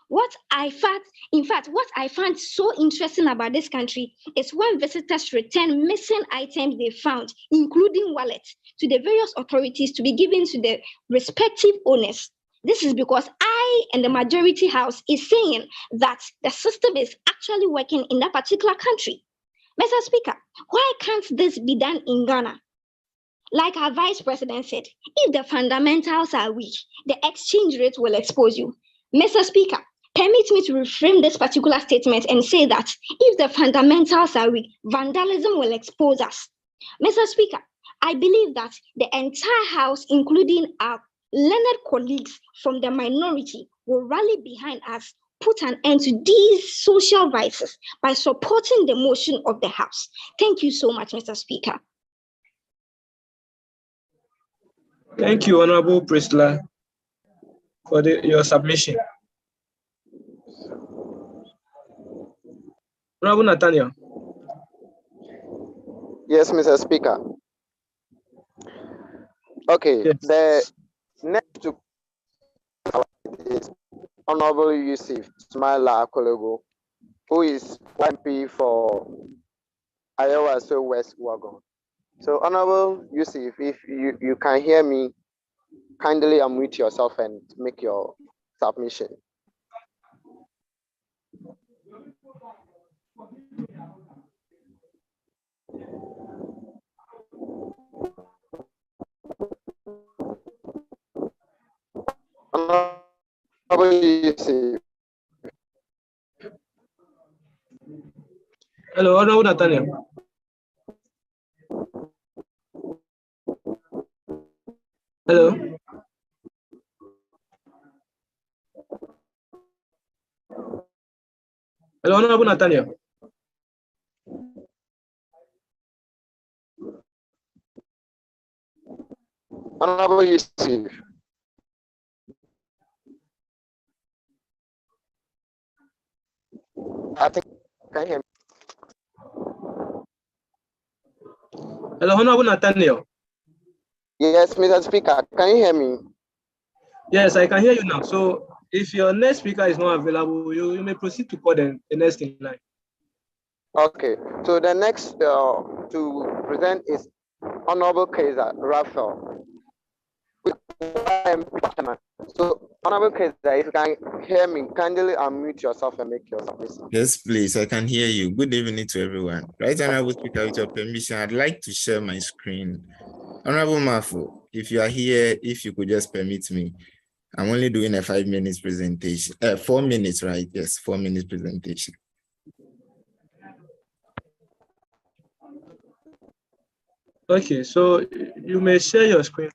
What I find so interesting about this country is when visitors return missing items they found, including wallets, to the various authorities to be given to the respective owners. This is because I and the majority house is saying that the system is actually working in that particular country. Mr. Speaker, why can't this be done in Ghana? Like our Vice President said, if the fundamentals are weak, the exchange rate will expose you. Mr. Speaker, permit me to reframe this particular statement and say that if the fundamentals are weak, vandalism will expose us. Mr. Speaker, I believe that the entire House, including our learned colleagues from the minority, will rally behind us, put an end to these social vices by supporting the motion of the House. Thank you so much, Mr. Speaker. Thank you, Honorable Priscilla, for your submission. Honorable Nathaniel. Yes, Mr. Speaker. Okay, Yes. the next to is Honorable Yusuf Smaila Akolego, who is MP for Iowa So West Wagon. So, Honorable Yusuf, if you can hear me, kindly unmute yourself and make your submission. Honorable Yusuf. Hello, Honorable Nathaniel. Hello. Hello, Honorable Nathaniel. Honorable Yusuf. I think, can you hear me? Hello, Honorable Nathaniel. Yes, Mr. Speaker, can you hear me? Yes, I can hear you now. So if your next speaker is not available, you may proceed to call the next in line. Okay. So the next to present is Honorable Kaiser Raphael. So, Honorable Kaiser, if you can hear me, kindly unmute yourself and make your submission. Yes, please. I can hear you. Good evening to everyone. Right, Honorable Speaker, with your permission, I'd like to share my screen. Honorable Mafu, if you are here, if you could just permit me. I'm only doing a 5 minutes presentation. 4 minutes, right? Yes, 4 minutes presentation. Okay, so you may share your screen.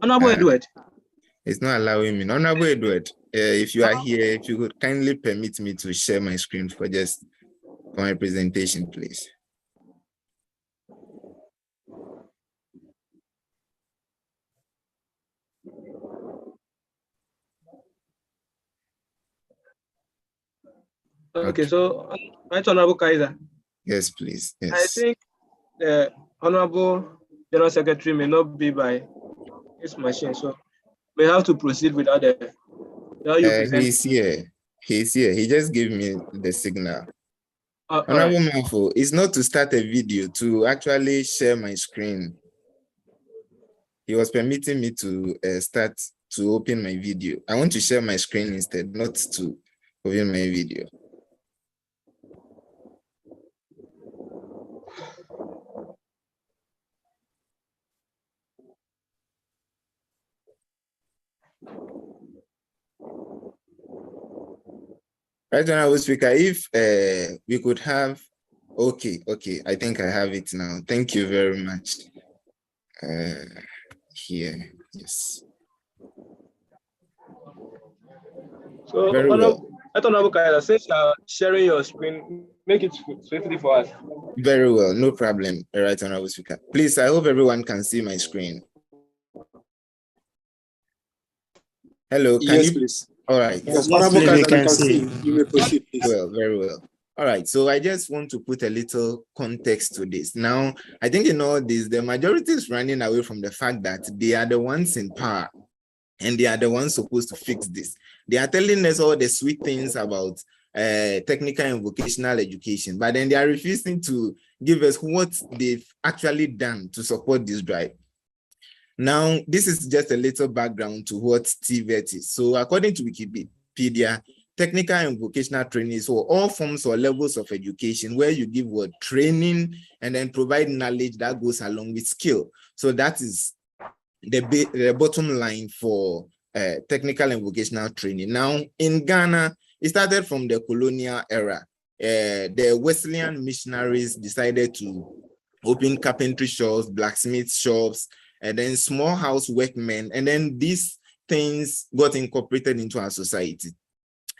Honorable Edward. It's not allowing me. Honorable Edward, if you are here, if you could kindly permit me to share my screen for my presentation, please. Okay, so Right Honorable Kaiser. Yes, please. I Yes. think the Honorable General Secretary may not be by his machine, so we have to proceed without you present. He's here. He's here. He just gave me the signal. All Honorable right. Mafo, it's not to start a video, to actually share my screen. He was permitting me to start to open my video. I want to share my screen instead, not to open my video. Right, Honorable Speaker, if we could have, okay, I think I have it now. Thank you very much. Here, yes. So, Very well. Honorable Kaiser, since you are sharing your screen, make it swiftly for us. Very well, no problem, Right, Honorable Speaker. Please, I hope everyone can see my screen. Hello, can yes, you? Please. All right. Yes, Yes, Honorable please, we Kaiser, we can can see. see. You may proceed, please. Well, very well. All right. So I just want to put a little context to this. Now, I think in all this, the majority is running away from the fact that they are the ones in power and they are the ones supposed to fix this. They are telling us all the sweet things about technical and vocational education, but then they are refusing to give us what they've actually done to support this drive. Now, this is just a little background to what TVET is. So according to Wikipedia, technical and vocational training is for all forms or levels of education where you give what training and then provide knowledge that goes along with skill. So that is the bottom line for technical and vocational training. Now, in Ghana, it started from the colonial era. The Wesleyan missionaries decided to open carpentry shops, blacksmith shops, and then small house workmen, and then these things got incorporated into our society.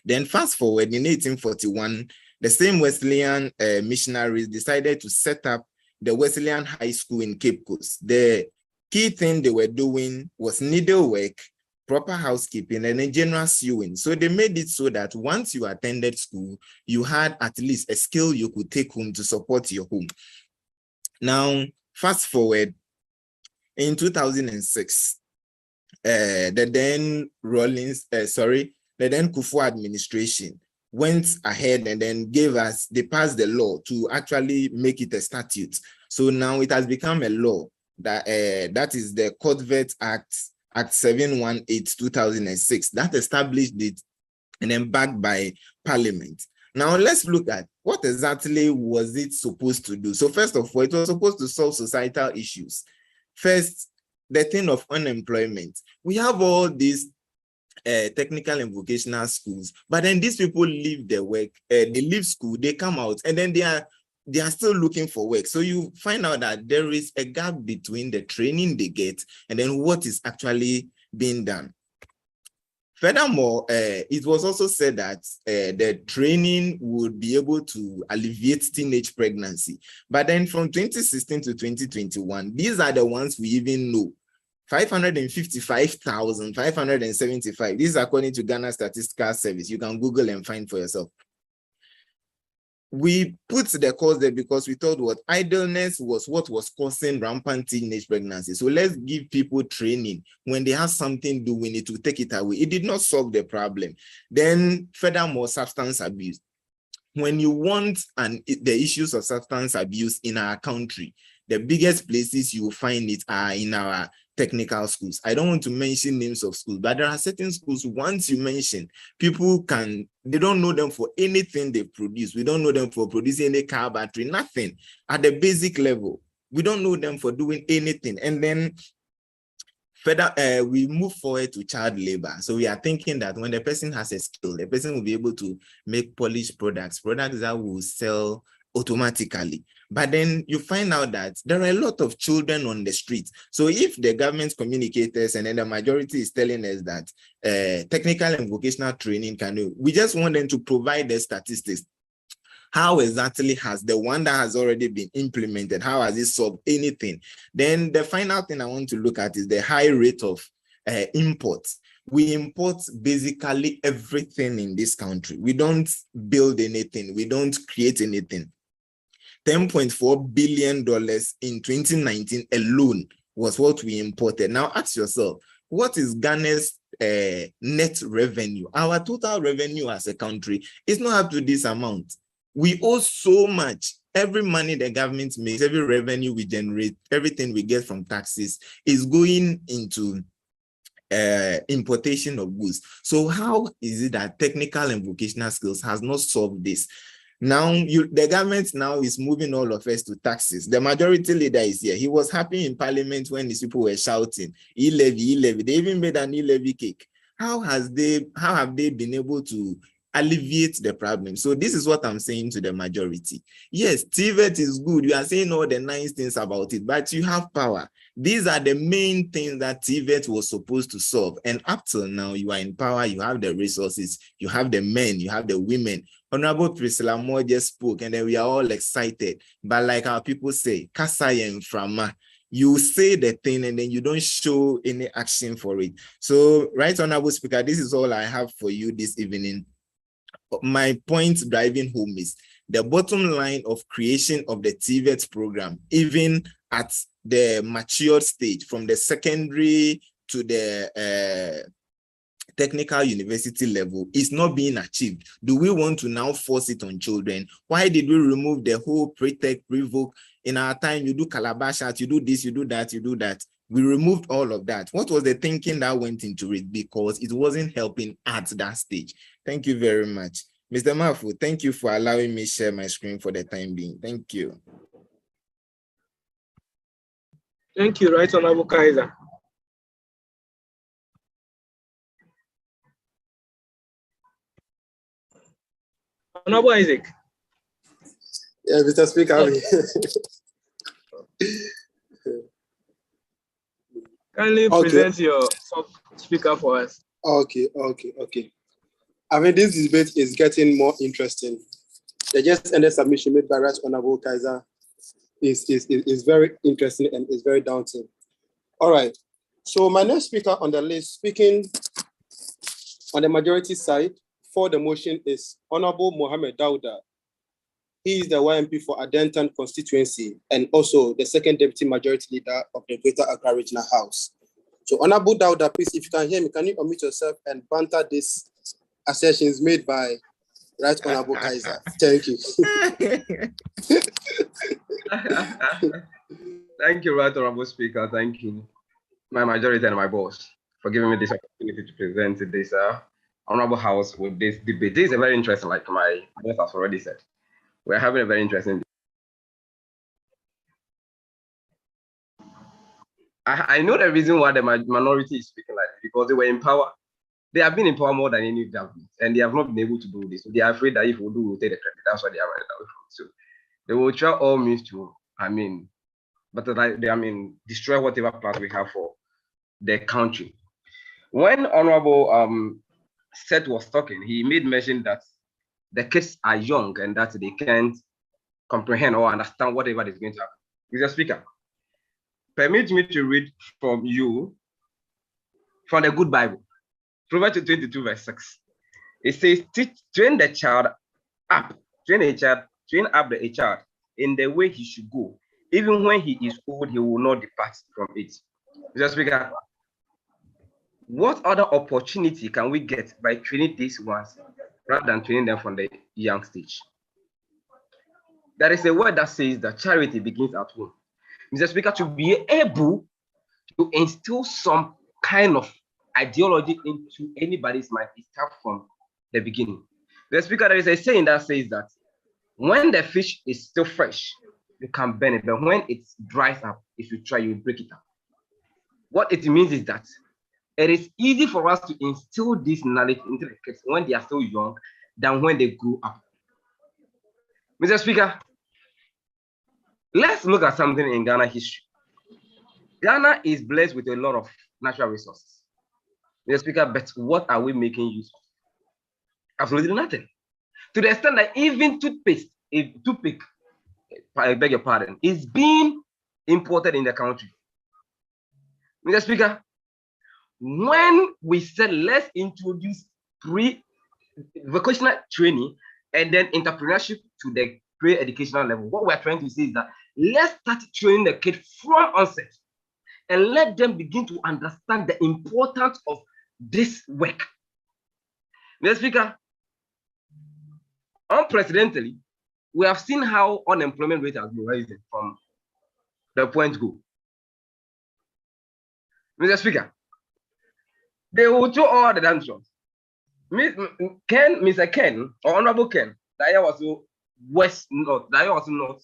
Then fast forward in 1841, the same Wesleyan missionaries decided to set up the Wesleyan High School in Cape Coast. The key thing they were doing was needlework, proper housekeeping, and then general sewing. So they made it so that once you attended school, you had at least a skill you could take home to support your home. Now, fast forward, in 2006, the then Kufuor administration went ahead and then they passed the law to actually make it a statute. So now it has become a law that that is the COTVET Act 718/2006 that established it and then backed by Parliament. Now let's look at what exactly was it supposed to do. So first of all, it was supposed to solve societal issues. First, the thing of unemployment. We have all these technical and vocational schools, but then these people leave their work, they leave school, they come out, and then they are still looking for work. So you find out that there is a gap between the training they get and then what is actually being done. Furthermore, it was also said that the training would be able to alleviate teenage pregnancy. But then from 2016 to 2021, these are the ones we even know. 555,575. This is according to Ghana Statistical Service. You can Google and find for yourself. We put the cause there because we thought what idleness was what was causing rampant teenage pregnancy. So let's give people training. When they have something to do, we need to take it away. It did not solve the problem. Then furthermore, substance abuse. When you want the issues of substance abuse in our country, the biggest places you will find it are in our technical schools. I don't want to mention names of schools, but there are certain schools, once you mention, people they don't know them for anything they produce. We don't know them for producing any car battery, nothing. At the basic level, we don't know them for doing anything. And then further, we move forward to child labor. So we are thinking that when the person has a skill, the person will be able to make polished products that will sell automatically. But then you find out that there are a lot of children on the streets. So if the government communicators and then the majority is telling us that technical and vocational training can do, we just want them to provide the statistics. How exactly has the one that has already been implemented, how has it solved anything? Then the final thing I want to look at is the high rate of imports. we import basically everything in this country. We don't build anything. We don't create anything. $10.4 billion in 2019 alone was what we imported. Now ask yourself, what is Ghana's net revenue? Our total revenue as a country is not up to this amount. We owe so much. Every money the government makes, every revenue we generate, everything we get from taxes is going into importation of goods. So how is it that technical and vocational skills has not solved this? Now, the government now is moving all of us to taxes. The majority leader is here. He was happy in parliament when these people were shouting, e-levy, e-levy. They even made an e-levy cake. How have they been able to alleviate the problem? So this is what I'm saying to the majority. Yes, TVET is good. You are saying all the nice things about it, but you have power. These are the main things that TVET was supposed to solve. And up till now, you are in power, you have the resources, you have the men, you have the women. Honorable Priscilla Moore just spoke, and then we are all excited. But like our people say, Kasaya and Frama, you say the thing and then you don't show any action for it. So, Right Honorable Speaker, this is all I have for you this evening. My point driving home is the bottom line of creation of the TVET program, even at the mature stage, from the secondary to the technical university level, is not being achieved. Do we want to now force it on children? Why did we remove the whole pre-tech, pre-voc? In our time, you do calabash art, you do this, you do that, you do that. We removed all of that. What was the thinking that went into it? Because it wasn't helping at that stage. Thank you very much. Mr. Mafu, thank you for allowing me to share my screen for the time being. Thank you. Thank you, Right Honorable Kaiser. Honorable Isaac. Yeah, Mr. Speaker. Kindly present your speaker for us. Okay. I mean, this debate is getting more interesting. The just ended submission made by Right Honorable Kaiser is very interesting and is very daunting. All right. So my next speaker on the list, speaking on the majority side for the motion, is Honorable Mohammed Dauda. He is the YMP for Adentan constituency and also the second deputy majority leader of the Greater Accra Regional House. So Honorable Dauda, please, if you can hear me, can you unmute yourself and banter these assertions made by Right Honorable Kaiser? Thank you. Thank you, Right Honorable Speaker. Thank you, my majority and my boss, for giving me this opportunity to present this Honorable House with this debate. This is a very interesting, like my boss has already said. We're having a very interesting. I know the reason why the minority is speaking like this, because they were in power. They have been in power more than any government, and they have not been able to do this. So they are afraid that if we do, we'll take the credit. That's why they are right now. So they will try all means to, destroy whatever plans we have for the country. When Honorable Seth was talking, he made mention that the kids are young and that they can't comprehend or understand whatever is going to happen. Mr. Speaker, permit me to read from you from the good Bible, Proverbs 22 verse 6. It says, train up the child in the way he should go. Even when he is old, he will not depart from it. Mr. Speaker, what other opportunity can we get by training these ones rather than training them from the young stage? There is a word that says that charity begins at home. Mr. Speaker, to be able to instill some kind of ideology into anybody's mind, it starts from the beginning. Mr. Speaker, there is a saying that says that when the fish is still fresh, you can burn it, but when it dries up, if you try, you break it up. What it means is that it is easy for us to instill this knowledge into the kids when they are still young than when they grow up. Mr. Speaker, let's look at something in Ghana history. Ghana is blessed with a lot of natural resources. Mr. Speaker, but what are we making use of? Absolutely nothing. To the extent that even toothpaste, I beg your pardon, is being imported in the country. Mr. Speaker, when we said let's introduce pre-vocational training and then entrepreneurship to the pre-educational level, what we're trying to say is that let's start training the kid from onset and let them begin to understand the importance of this work. Mr. Speaker, unprecedentedly, we have seen how unemployment rate has been rising from the point go. Mr. Speaker, they will throw all the dancers. Mr. Ken, or Honorable Ken, that year was West North, that year was not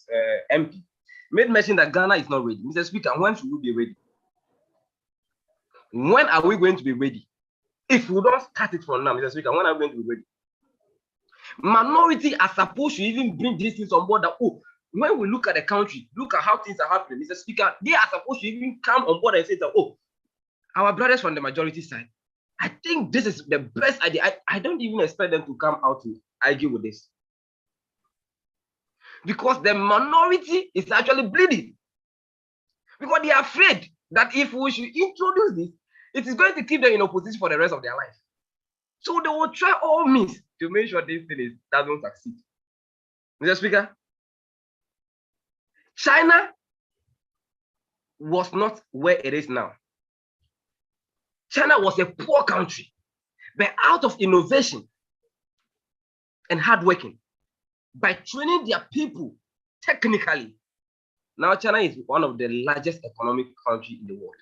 MP, made mention that Ghana is not ready. Mr. Speaker, when should we be ready? When are we going to be ready? If we don't start it from now, Mr. Speaker, when are we going to be ready? Minority are supposed to even bring these things on board that, oh, when we look at the country, look at how things are happening, Mr. Speaker, they are supposed to even come on board and say that, oh, our brothers from the majority side, I think this is the best idea. I don't even expect them to come out to argue with this. Because the minority is actually bleeding. Because they are afraid that if we should introduce this, it is going to keep them in opposition for the rest of their life. So they will try all means to make sure this thing doesn't succeed. Mr. Speaker, China was not where it is now. China was a poor country, but out of innovation and hard working, by training their people technically, now China is one of the largest economic countries in the world.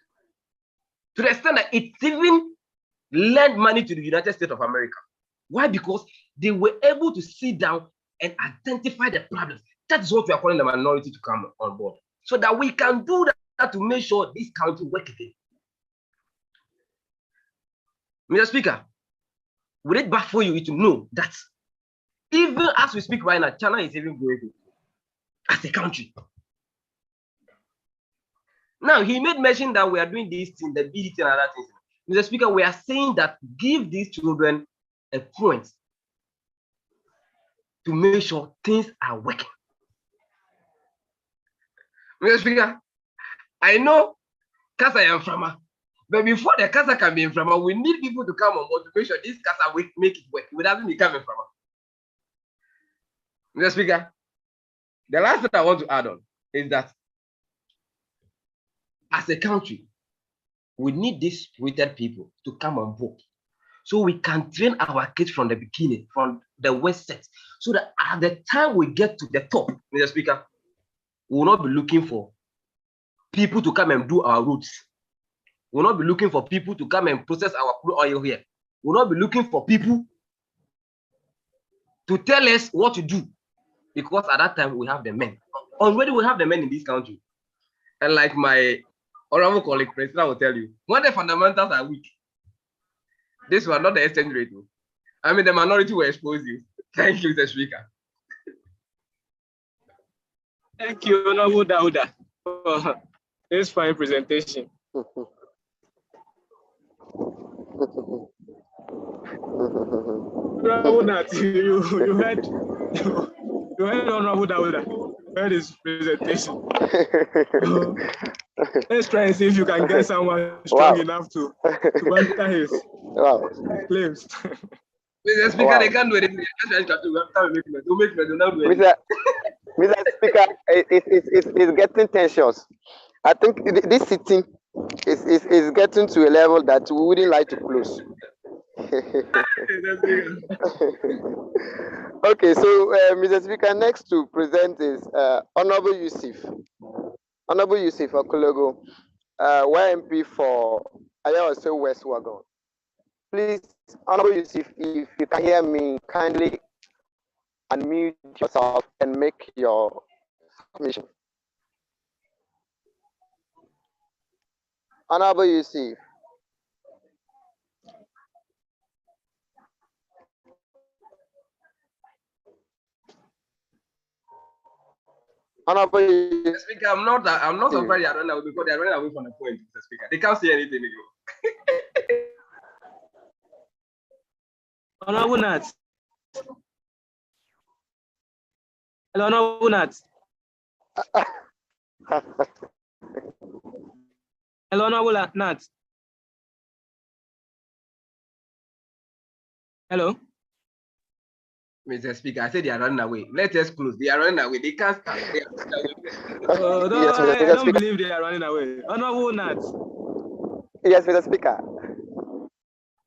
To the extent that it even lent money to the United States of America. Why? Because they were able to sit down and identify the problems. That is what we are calling the minority to come on board, so that we can do that to make sure this country works again. Mr. Speaker, would it baffle you to know that even as we speak right now, China is even growing as a country? Now, he made mention that we are doing these things, the BDT and other things. Mr. Speaker, we are saying that give these children a point to make sure things are working. Mr. Speaker, I know Casa I am from, but before the Casa can be in Frama, we need people to come on board to make sure this Casa will make it work. It doesn't become in Frama. Mr. Speaker, the last thing I want to add on is that as a country, we need these spirited people to come on board so we can train our kids from the beginning, from the west set, so that at the time we get to the top, Mr. Speaker, we will not be looking for people to come and do our roads. We will not be looking for people to come and process our crude oil here. We will not be looking for people to tell us what to do, because at that time we have the men. Already we have the men in this country. And like my honorable colleague, President, will tell you, when the fundamentals are weak, this was not the exchange rate. I mean, the minority will expose you. Thank you, Mr. Speaker. Thank you, Honorable Dauda, for this fine presentation. Honorable Nat, you heard Honorable Dauda, heard his presentation. Let's try and see if you can get someone strong enough to answer his claims. Mr. Speaker, they can't do anything. Mr. Speaker, it's getting tensions. I think this sitting is getting to a level that we wouldn't like to close. Okay, so Mr. Speaker, next to present is Honorable Yusuf. Honorable Yusuf Okologo, YMP for Ayawase West Wagon. Please, Honorable Yusuf, if you can hear me, kindly unmute yourself and make your submission. Honorable Yusuf. Honorable Speaker, I'm not surprised they're running away, because they're running away from the point, Mr. Speaker. They can't say anything anymore. Honorable Nat. Hello, Honorable Nat. Hello, Honorable Nat. Hello? Mr. Speaker, I said they are running away. Let us close. They are running away. They can't start. They are running away. No, Yes, Mr. I don't Speaker. believe they are running away. Honorable Nat. Yes, Mr. Speaker.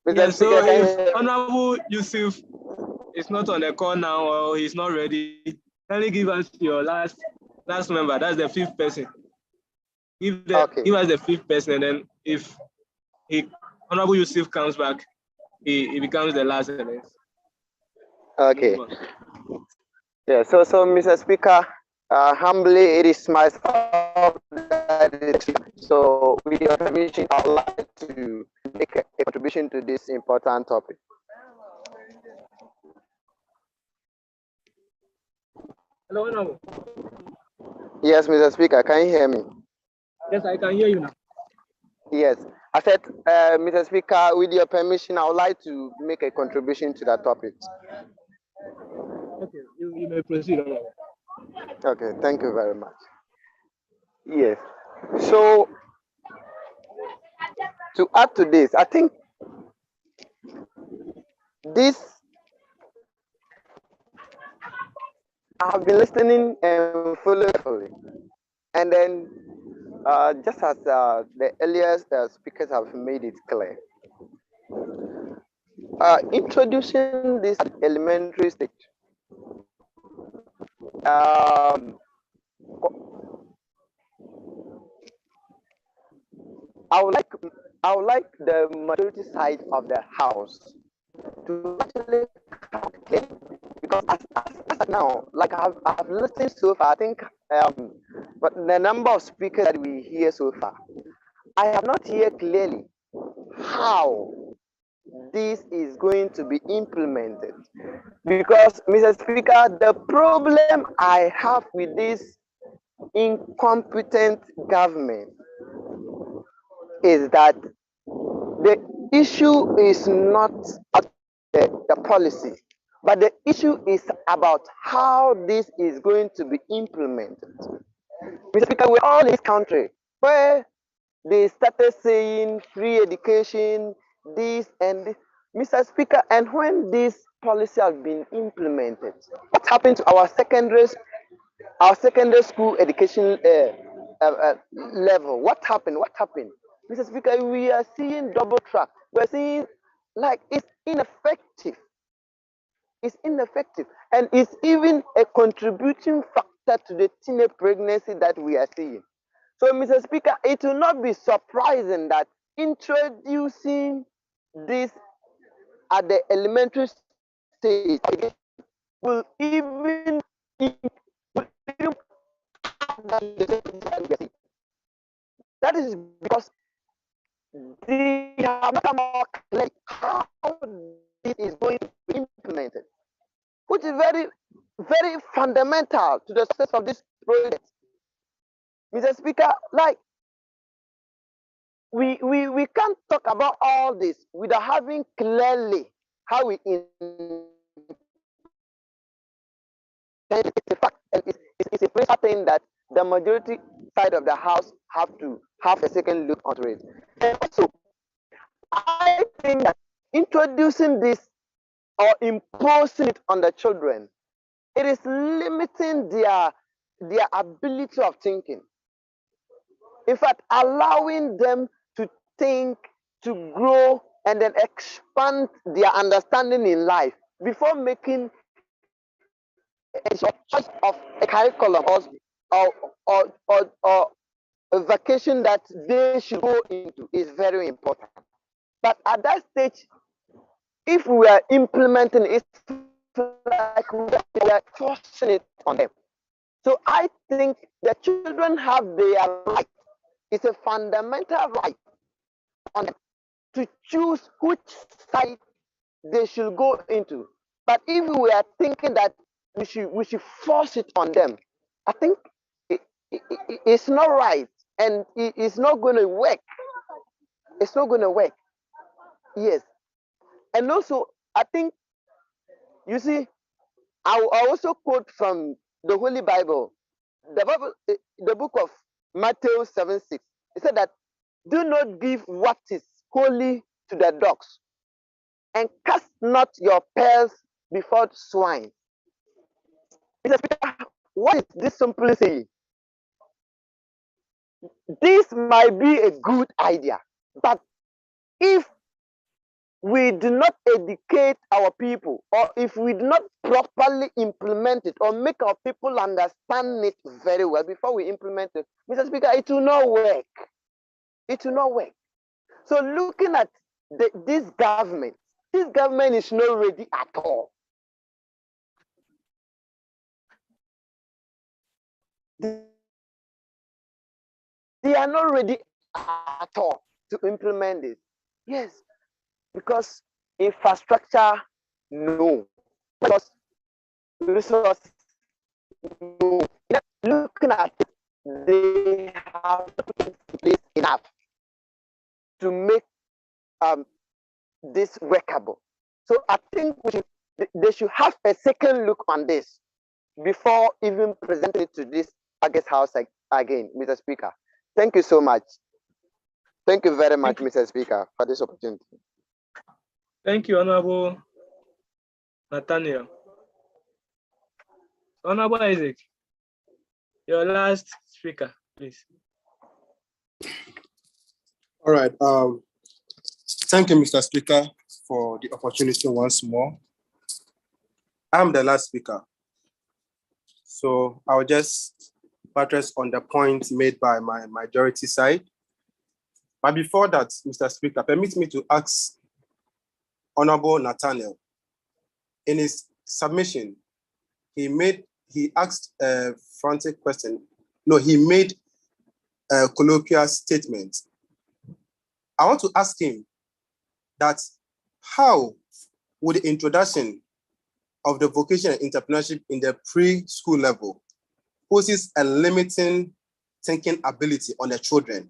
Mr. Yes, so Speaker, can you if hear me? Honorable Yusuf is not on the call now or he's not ready, kindly give us your last member. That's the fifth person. Give us the fifth person, and then if Honorable Yusuf comes back, he becomes the last. Okay. Yeah, so Mr. Speaker, humbly it is myself that is, so with your permission, I would like to make a contribution to this important topic. Hello, Honorable. Yes, Mr. Speaker, can you hear me? Yes, I can hear you now. Yes, I said, Mr. Speaker, with your permission, I would like to make a contribution to that topic. Okay, you may proceed. Honorable. Okay, thank you very much. Yes, so to add to this, I think this, I have been listening and following, and then just as the earlier speakers have made it clear, introducing this at elementary stage, I would like the majority side of the house to actually calculate, because as now, like I've listened so far, I think but the number of speakers that we hear so far, I have not heard clearly how this is going to be implemented. Because, Mr. Speaker, the problem I have with this incompetent government is that the issue is not the policy, but the issue is about how this is going to be implemented. Mr. Speaker, we're all in this country where they started saying free education, this and this. Mr. Speaker, and when this policy has been implemented, what happened to our secondary school education level? What happened? Mr. Speaker, we are seeing double track. We're seeing like it's ineffective. It's ineffective, and it's even a contributing factor to the teenage pregnancy that we are seeing. So, Mr. Speaker, it will not be surprising that introducing this at the elementary stage will even that is because they have not come out clear how this is going to be implemented, which is very, very fundamental to the success of this project. Mr. Speaker, like we can't talk about all this without having clearly how we intend. It's a fact, and it's a principal thing that the majority side of the house have to have a second look onto it. And also, I think that introducing this or imposing it on the children, it is limiting their ability of thinking. In fact, allowing them to think, to grow, and then expand their understanding in life before making a choice of a curriculum or a vacation that they should go into is very important. But at that stage, if we are implementing it, it's like we are forcing it on them. So I think the children have their right. It's a fundamental right on them to choose which side they should go into. But if we are thinking that we should force it on them, I think it's not right, and it's not going to work. It's not going to work. Yes, and also I think, you see, I also quote from the Holy Bible, the book of Matthew 7:6. It said that do not give what is holy to the dogs, and cast not your pearls before swine. Mr. Speaker, what is this simply saying? This might be a good idea, but if we do not educate our people, or if we do not properly implement it or make our people understand it very well before we implement it, Mr. Speaker, it will not work. It will not work. So looking at this government is not ready at all. They are not ready at all to implement this. Yes, because infrastructure, no. Because resources, no. Looking at it, they have put in place enough to make this workable. So I think they should have a second look on this before even presenting it to this August House again, Mr. Speaker. Thank you so much. Thank you very much, Mr. Speaker, for this opportunity. Thank you, Honorable Nathaniel. Honorable Isaac, your last speaker, please. All right. Thank you, Mr. Speaker, for the opportunity once more. I'm the last speaker. So I'll just buttress on the points made by my majority side. But before that, Mr. Speaker, permit me to ask Honorable Nathaniel. In his submission, he asked a frontal question. No, he made a colloquial statement. I want to ask him that how would the introduction of the vocation and entrepreneurship in the preschool level poses a limiting thinking ability on the children?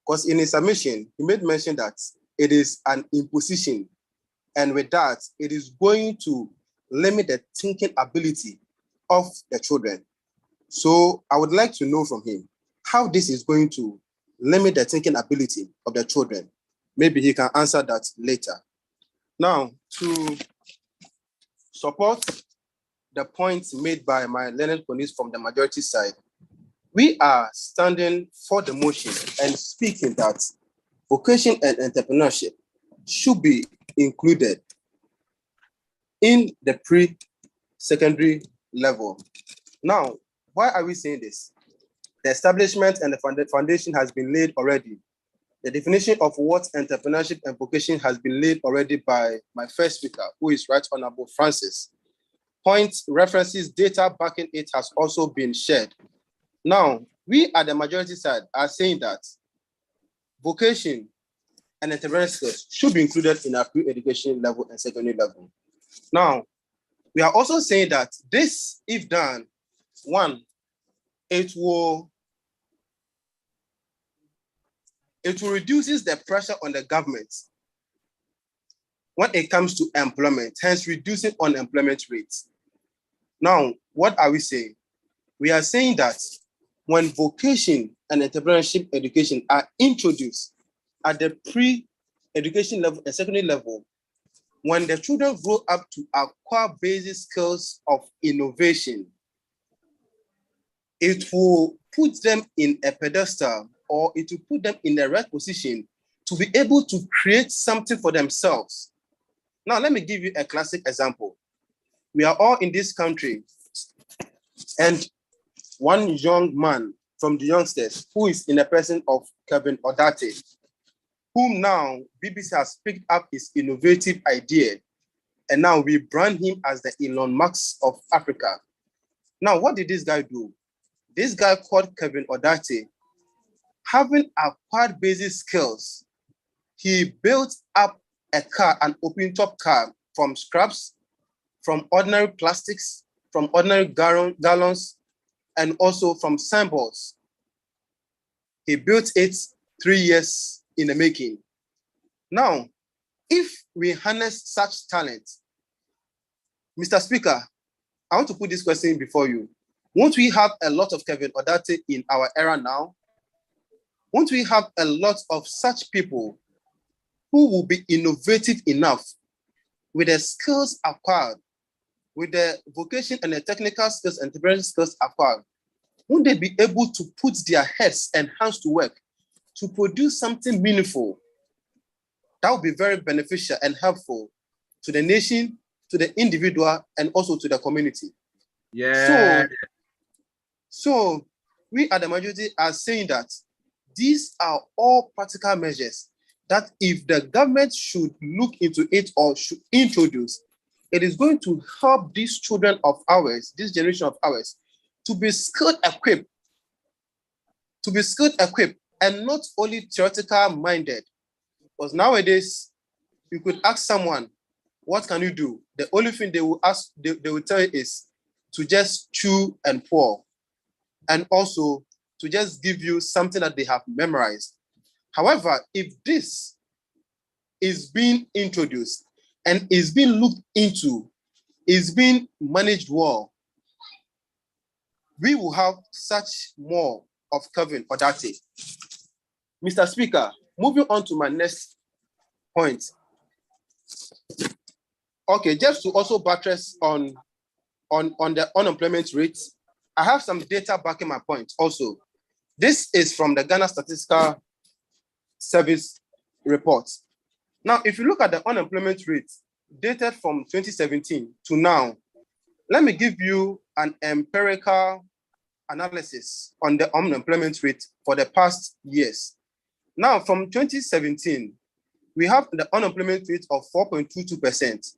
Because in his submission, he made mention that it is an imposition, and with that, it is going to limit the thinking ability of the children. So I would like to know from him how this is going to limit the thinking ability of the children. Maybe he can answer that later. Now, to support the points made by my learned colleagues from the majority side, we are standing for the motion and speaking that vocation and entrepreneurship should be included in the pre-secondary level. Now, why are we saying this? The establishment and the foundation has been laid already. The definition of what entrepreneurship and vocation has been laid already by my first speaker, who is Right Honorable Francis. Points, references, data backing it has also been shared. Now, we at the majority side are saying that vocation and entrepreneurship skills should be included in our pre-education level and secondary level. Now, we are also saying that this, if done, one, it will reduces the pressure on the government when it comes to employment, hence reducing unemployment rates. Now, what are we saying? We are saying that when vocation and entrepreneurship education are introduced at the pre-education level and secondary level, when the children grow up to acquire basic skills of innovation, it will put them in a pedestal, or it will put them in the right position to be able to create something for themselves. Now, let me give you a classic example. We are all in this country, and one young man from the youngsters, who is in the person of Kevin Odate, whom now BBC has picked up his innovative idea, and now we brand him as the Elon Musk of Africa. Now, what did this guy do? This guy called Kevin Odate, having acquired basic skills, he built up a car, an open-top car, from scraps, from ordinary plastics, from ordinary gallons, and also from signboards. He built it 3 years in the making. Now, if we harness such talent, Mr. Speaker, I want to put this question before you. Won't we have a lot of Kevin Odate in our era now? Won't we have a lot of such people who will be innovative enough with the skills acquired, with the vocation and the technical skills and entrepreneurial skills acquired, won't they be able to put their heads and hands to work to produce something meaningful that will be very beneficial and helpful to the nation, to the individual, and also to the community? Yeah. So we at the majority are saying that these are all practical measures that if the government should look into it or should introduce, it is going to help these children of ours, this generation of ours, to be skilled equipped, and not only theoretical minded. Because nowadays, you could ask someone, what can you do? The only thing they will ask, they will tell you is to just chew and pour, and also to just give you something that they have memorized. However, if this is being introduced and is being looked into, is being managed well, we will have such more of Kevin Odate. Mr. Speaker, moving on to my next point. Okay, just to also buttress on the unemployment rate, I have some data backing my point also. This is from the Ghana Statistical Service report. Now, if you look at the unemployment rate dated from 2017 to now, let me give you an empirical analysis on the unemployment rate for the past years. Now, from 2017, we have the unemployment rate of 4.22%.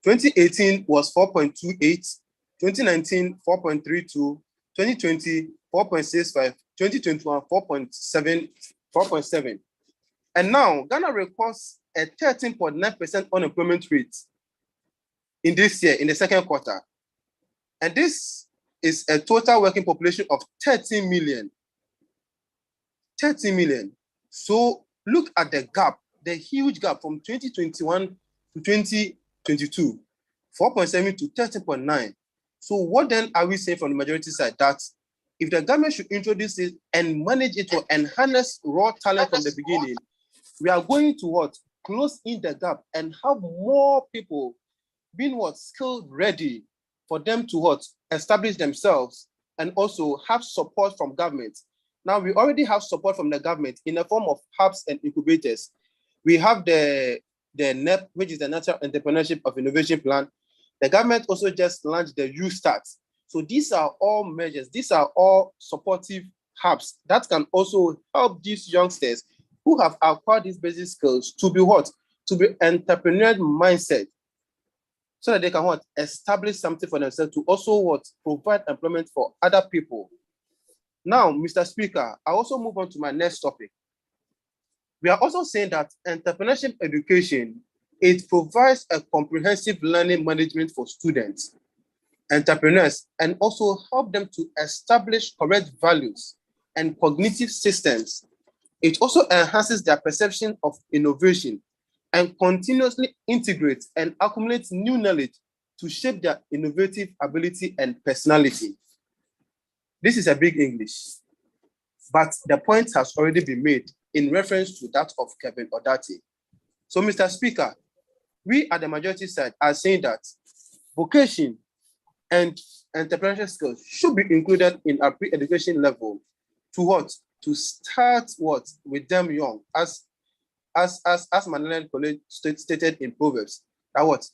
2018 was 4.28, 2019, 4.32, 2020, 4.65, 2021, 4.7. And now Ghana records a 13.9% unemployment rate in this year, in the second quarter. And this is a total working population of 30 million. 30 million. So look at the gap, the huge gap from 2021 to 2022, 4.7 to 13.9. So what then are we saying from the majority side? That if the government should introduce it and manage it and harness raw talent from the beginning, we are going to what? Close in the gap and have more people being what? Skilled ready for them to what? Establish themselves and also have support from government. Now we already have support from the government in the form of hubs and incubators. We have the NEP, which is the National Entrepreneurship of Innovation Plan. The government also just launched the U-Start. So these are all measures, these are all supportive hubs that can also help these youngsters who have acquired these basic skills to be what? To be entrepreneurial mindset, so that they can what? Establish something for themselves to also what? Provide employment for other people. Now, Mr. Speaker, I also move on to my next topic. We are also saying that entrepreneurship education, it provides a comprehensive learning management for students, entrepreneurs, and also help them to establish correct values and cognitive systems. It also enhances their perception of innovation and continuously integrates and accumulates new knowledge to shape their innovative ability and personality. This is a big English, but the point has already been made in reference to that of Kevin Odate. So, Mr. Speaker, we at the majority side are saying that vocation and entrepreneurship skills should be included in our pre-education level to what? To start what? With them young, as Mandela College stated in Proverbs, that what?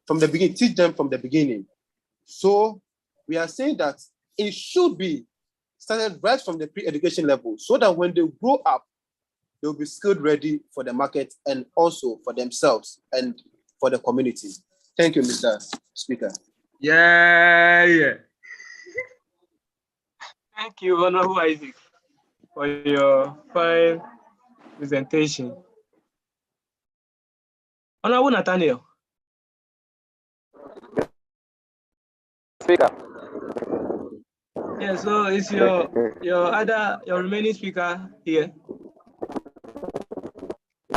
From the beginning, teach them from the beginning. So we are saying that it should be started right from the pre-education level so that when they grow up, they'll be skilled ready for the market and also for themselves and for the community. Thank you, Mr. Speaker. Yeah. Thank you, Honorable Isaac, for your fine presentation. Honorable Nathaniel. Speaker. Yeah, so is your remaining speaker here?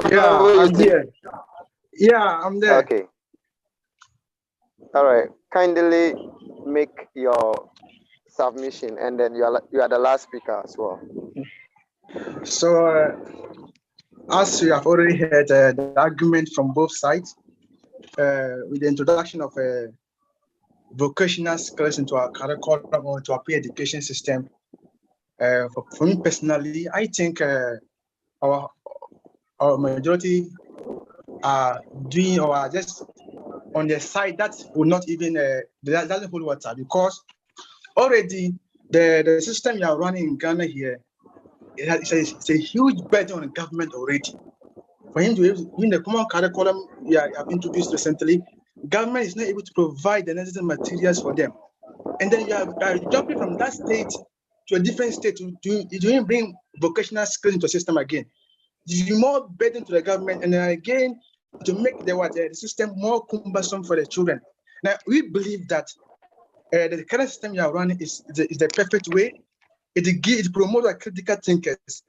Yeah, I'm here. Yeah, I'm there. Okay. All right. Kindly make your submission, and then you are the last speaker as well. So as we have already heard the argument from both sides, with the introduction of vocational skills into our curriculum or into our peer education system, for me personally, I think our majority are doing or are just on the side that will not even that doesn't hold water, because already the system you are running in Ghana here, it's a huge burden on the government already. For him to in the common curriculum we have introduced recently, government is not able to provide the necessary materials for them, and then you are jumping from that state to a different state to bring vocational skills into the system again. It's more burden to the government, and then again to make the system more cumbersome for the children. Now we believe that the current system you are running is the perfect way. It promotes our critical thinkers,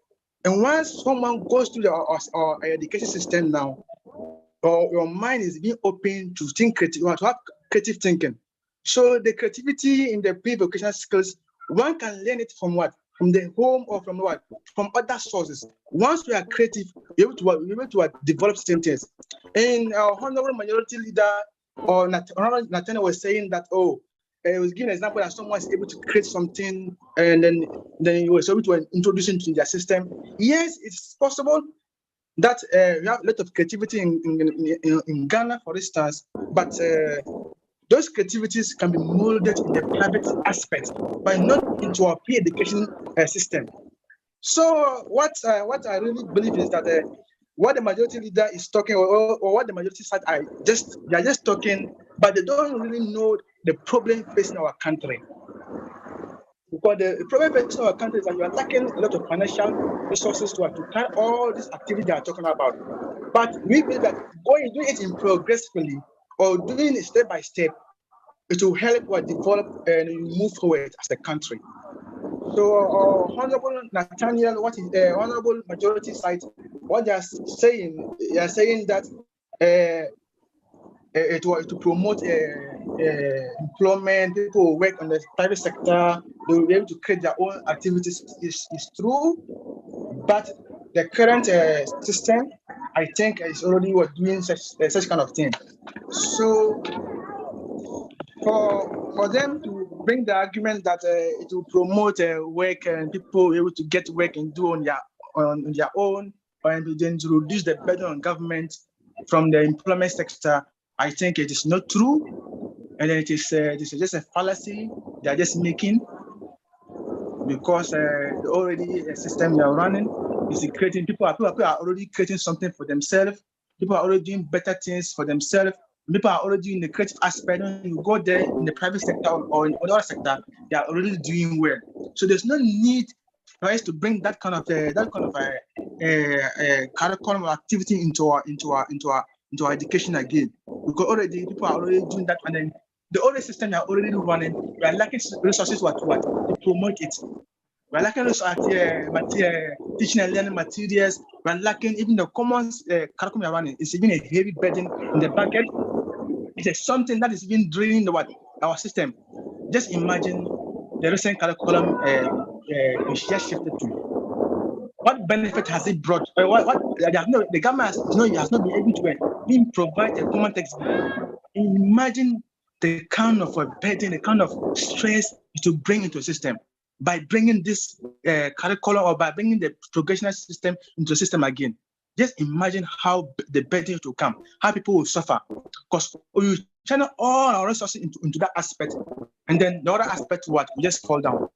and once someone goes through our education system now, your mind is being open to think creative, to have creative thinking. So the creativity in the pre-vocational skills, one can learn it from what? From the home or from what? From other sources. Once we are creative, we're able to develop things. And our honorable majority leader, or Nathaniel, was saying that, he was giving an example that someone is able to create something and then he was able to introduce it into their system. Yes, it's possible that we have a lot of creativity in Ghana, for instance, but those creativities can be molded in the private aspect, but not into our peer education system. So what I really believe is that what the majority leader is talking, or what the majority side they are just talking, but they don't really know the problem facing our country. Because the problem facing our country is that you are lacking a lot of financial resources to carry all these activities they are talking about. But we believe that doing it in progressively or doing it step by step, it will help us develop and move forward as a country. So, Honorable Nathaniel, what is the Honorable majority side? What they are saying that it was to promote employment. People who work on the private sector, they will be able to create their own activities. Is true, but the current system, I think, is already doing such kind of thing. So, for them to bring the argument that it will promote work and people will be able to get work and do on their own, and then to reduce the burden on government from the employment sector, I think it is not true, and then it is just a fallacy they are just making, because already a system they are running is creating people are already creating something for themselves. People are already doing better things for themselves. People are already doing the creative aspect. When you go there in the private sector or in other sector, they are already doing well. So there's no need for us to bring that kind of curriculum activity into our education again, because already people are already doing that, and then the older system they are already running. We are lacking resources to promote it. We are lacking teaching and learning materials. We are lacking even the common curriculum we are running. It's even a heavy burden in the bucket. It's something that is even draining our system. Just imagine the recent curriculum we just shifted to. What benefit has it brought? The government has not been able to even provide a common textbook. Imagine the kind of burden, the kind of stress to bring into the system by bringing this curriculum, or by bringing the progressional system into the system again. Just imagine how the burden will come, how people will suffer, because we channel all our resources into that aspect, and then the other aspect will just fall down.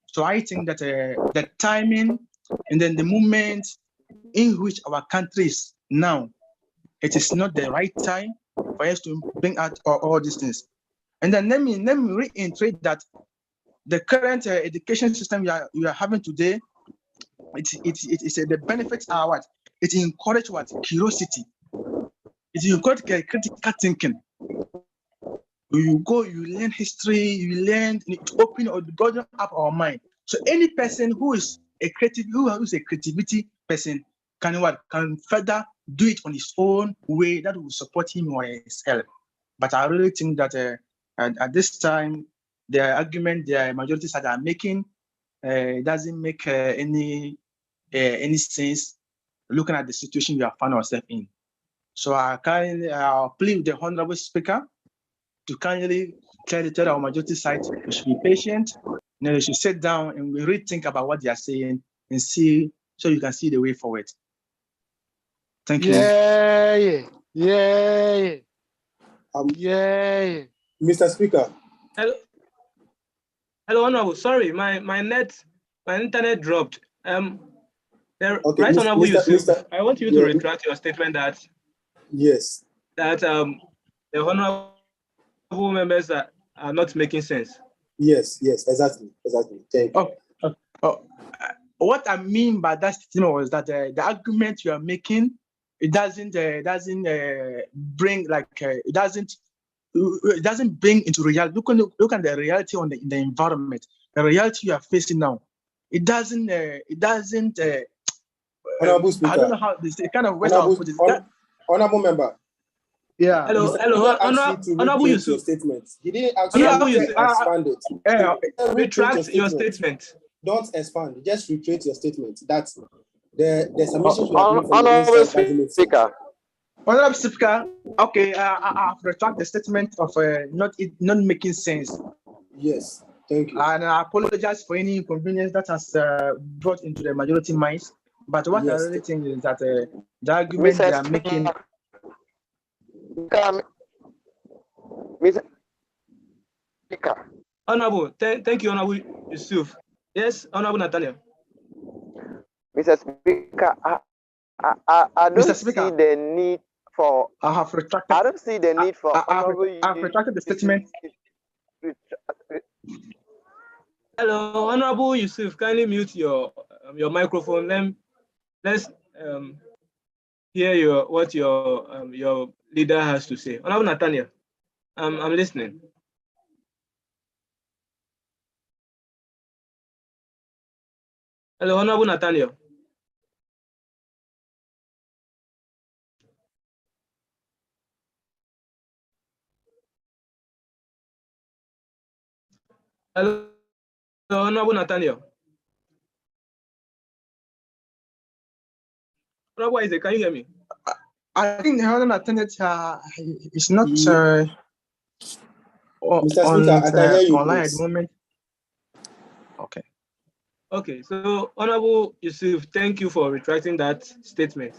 So I think that the timing and then the moment in which our country is now, it is not the right time for us to bring out all these things. And then let me reiterate that the current education system we are having today, the benefits are what? It encourages curiosity. It encourages critical thinking. You go, you learn history, you learn, it open or broaden up our mind. So any person who is a creativity person can further do it on his own way that will support him or himself. But I really think that at this time, the argument the majority side are making doesn't make any sense, looking at the situation we have found ourselves in. So I plead with the Honorable Speaker to kindly tell our majority side we should be patient, they should sit down and we rethink about what they are saying and see, so you can see the way forward. Thank you. Yeah. Mr. Speaker. Hello, Honorable. Sorry, my internet dropped. Okay, Right, Honorable Yusuf, I want you to yeah, retract your statement that yes, that the honorable members are not making sense. yes, exactly. Thank you. What I mean by that statement was that the argument you are making, it doesn't bring it doesn't bring into reality. Look at the reality in the environment, the reality you are facing now. It doesn't. Honorable Speaker, I don't know how this kind of way to put it. Honorable member. Yeah. Hello, Honorable Yusuf. Your statement. He didn't ask you to expand it. Retract your statement. Don't expand. Just retract your statement. That's the submissions we are doing for Honorable Speaker. Honorable Speaker. Okay, I retract the statement of not making sense. Yes, thank you. And I apologize for any inconvenience that has brought into the majority minds. But what I really think is that the argument they are making. Mr. Speaker. Honorable, thank you, Honorable Yusuf. Yes, Honorable Nathaniel. Mr. Speaker, I don't see the need for. I have retracted. I don't see the need for. I've retracted the statement. Hello, Honorable Yusuf. Kindly mute your microphone. Let's hear what your leader has to say. Honorable Nathaniel, I'm listening. Hello, Honorable Nathaniel. Hello, Honorable Nathaniel. Honorable Isaac, can you hear me? I think the Honorable Nathaniel is not Mr. Speaker, I can hear you, online please. at the moment. Okay. Okay, so Honorable Yusuf, thank you for retracting that statement.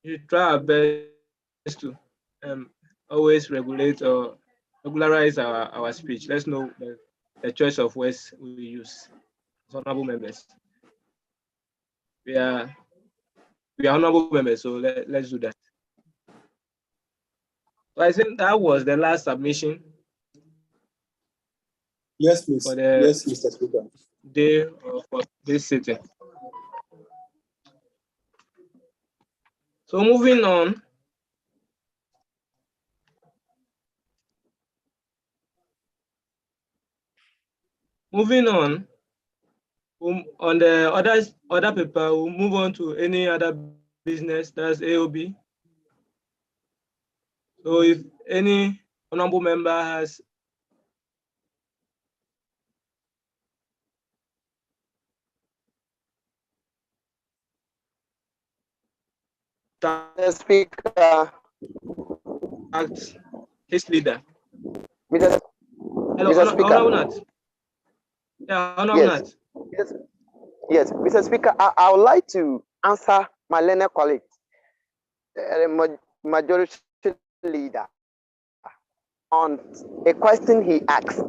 You try our best to always regulate or regularize our speech. Let's know the choice of words we use as honorable members. We are honorable members, so let's do that. So I think that was the last submission. Yes, please. Yes, Mr. Speaker. Day of this sitting. So moving on. On the other paper, we'll move on to any other business, that's AOB. So if any honorable member has Mr. Speaker. His leader. Mr. Hello, Mr. Speaker. Honorable Nat. Yeah, Honorable Nat. Yes, Mr. Speaker, I would like to answer my learned colleague, the majority leader, on a question he asked.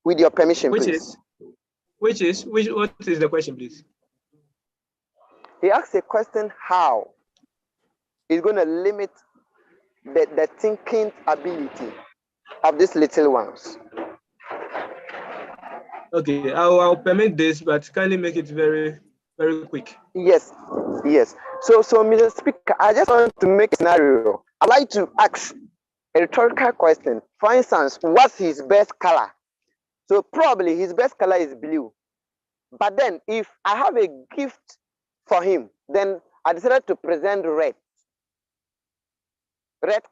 With your permission, please. What is the question, please? He asked a question how he's going to limit the thinking ability of these little ones. Okay, I'll permit this, but kindly make it very, very quick. Yes. So, Mr. Speaker, I just want to make a scenario. I'd like to ask a rhetorical question. For instance, what's his best color? So probably his best color is blue. But then if I have a gift for him, then I decided to present red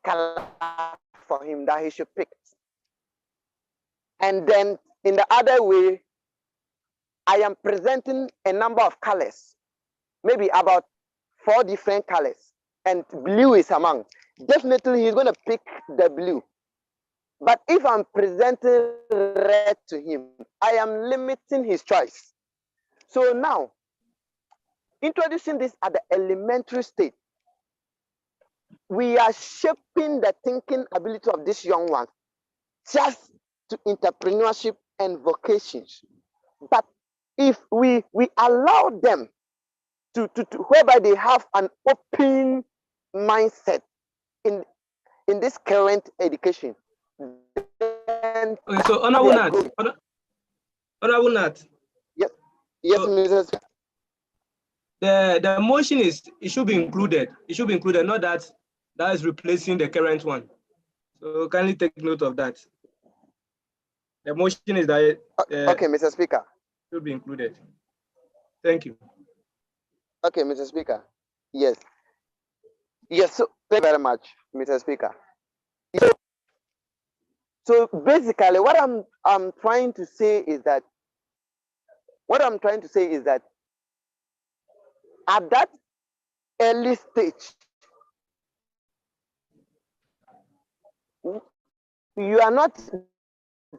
color for him that he should pick. And then in the other way, I am presenting a number of colors maybe about 4 different colors, and blue is among, definitely he's going to pick the blue. But if I'm presenting red to him, I am limiting his choice. So now, introducing this at the elementary stage, we are shaping the thinking ability of this young one just to entrepreneurship and vocations. But if we allow them to whereby they have an open mindset in this current education, then Okay, so Honorable Nat. Yes, so Mrs. The motion is, it should be included. It should be included, not that is replacing the current one. So kindly take note of that. The motion is that okay, Mr. Speaker, should be included. Thank you. Okay, Mr. Speaker. Yes. Yes, so thank you very much, Mr. Speaker. So basically what I'm trying to say is that at that early stage, you are not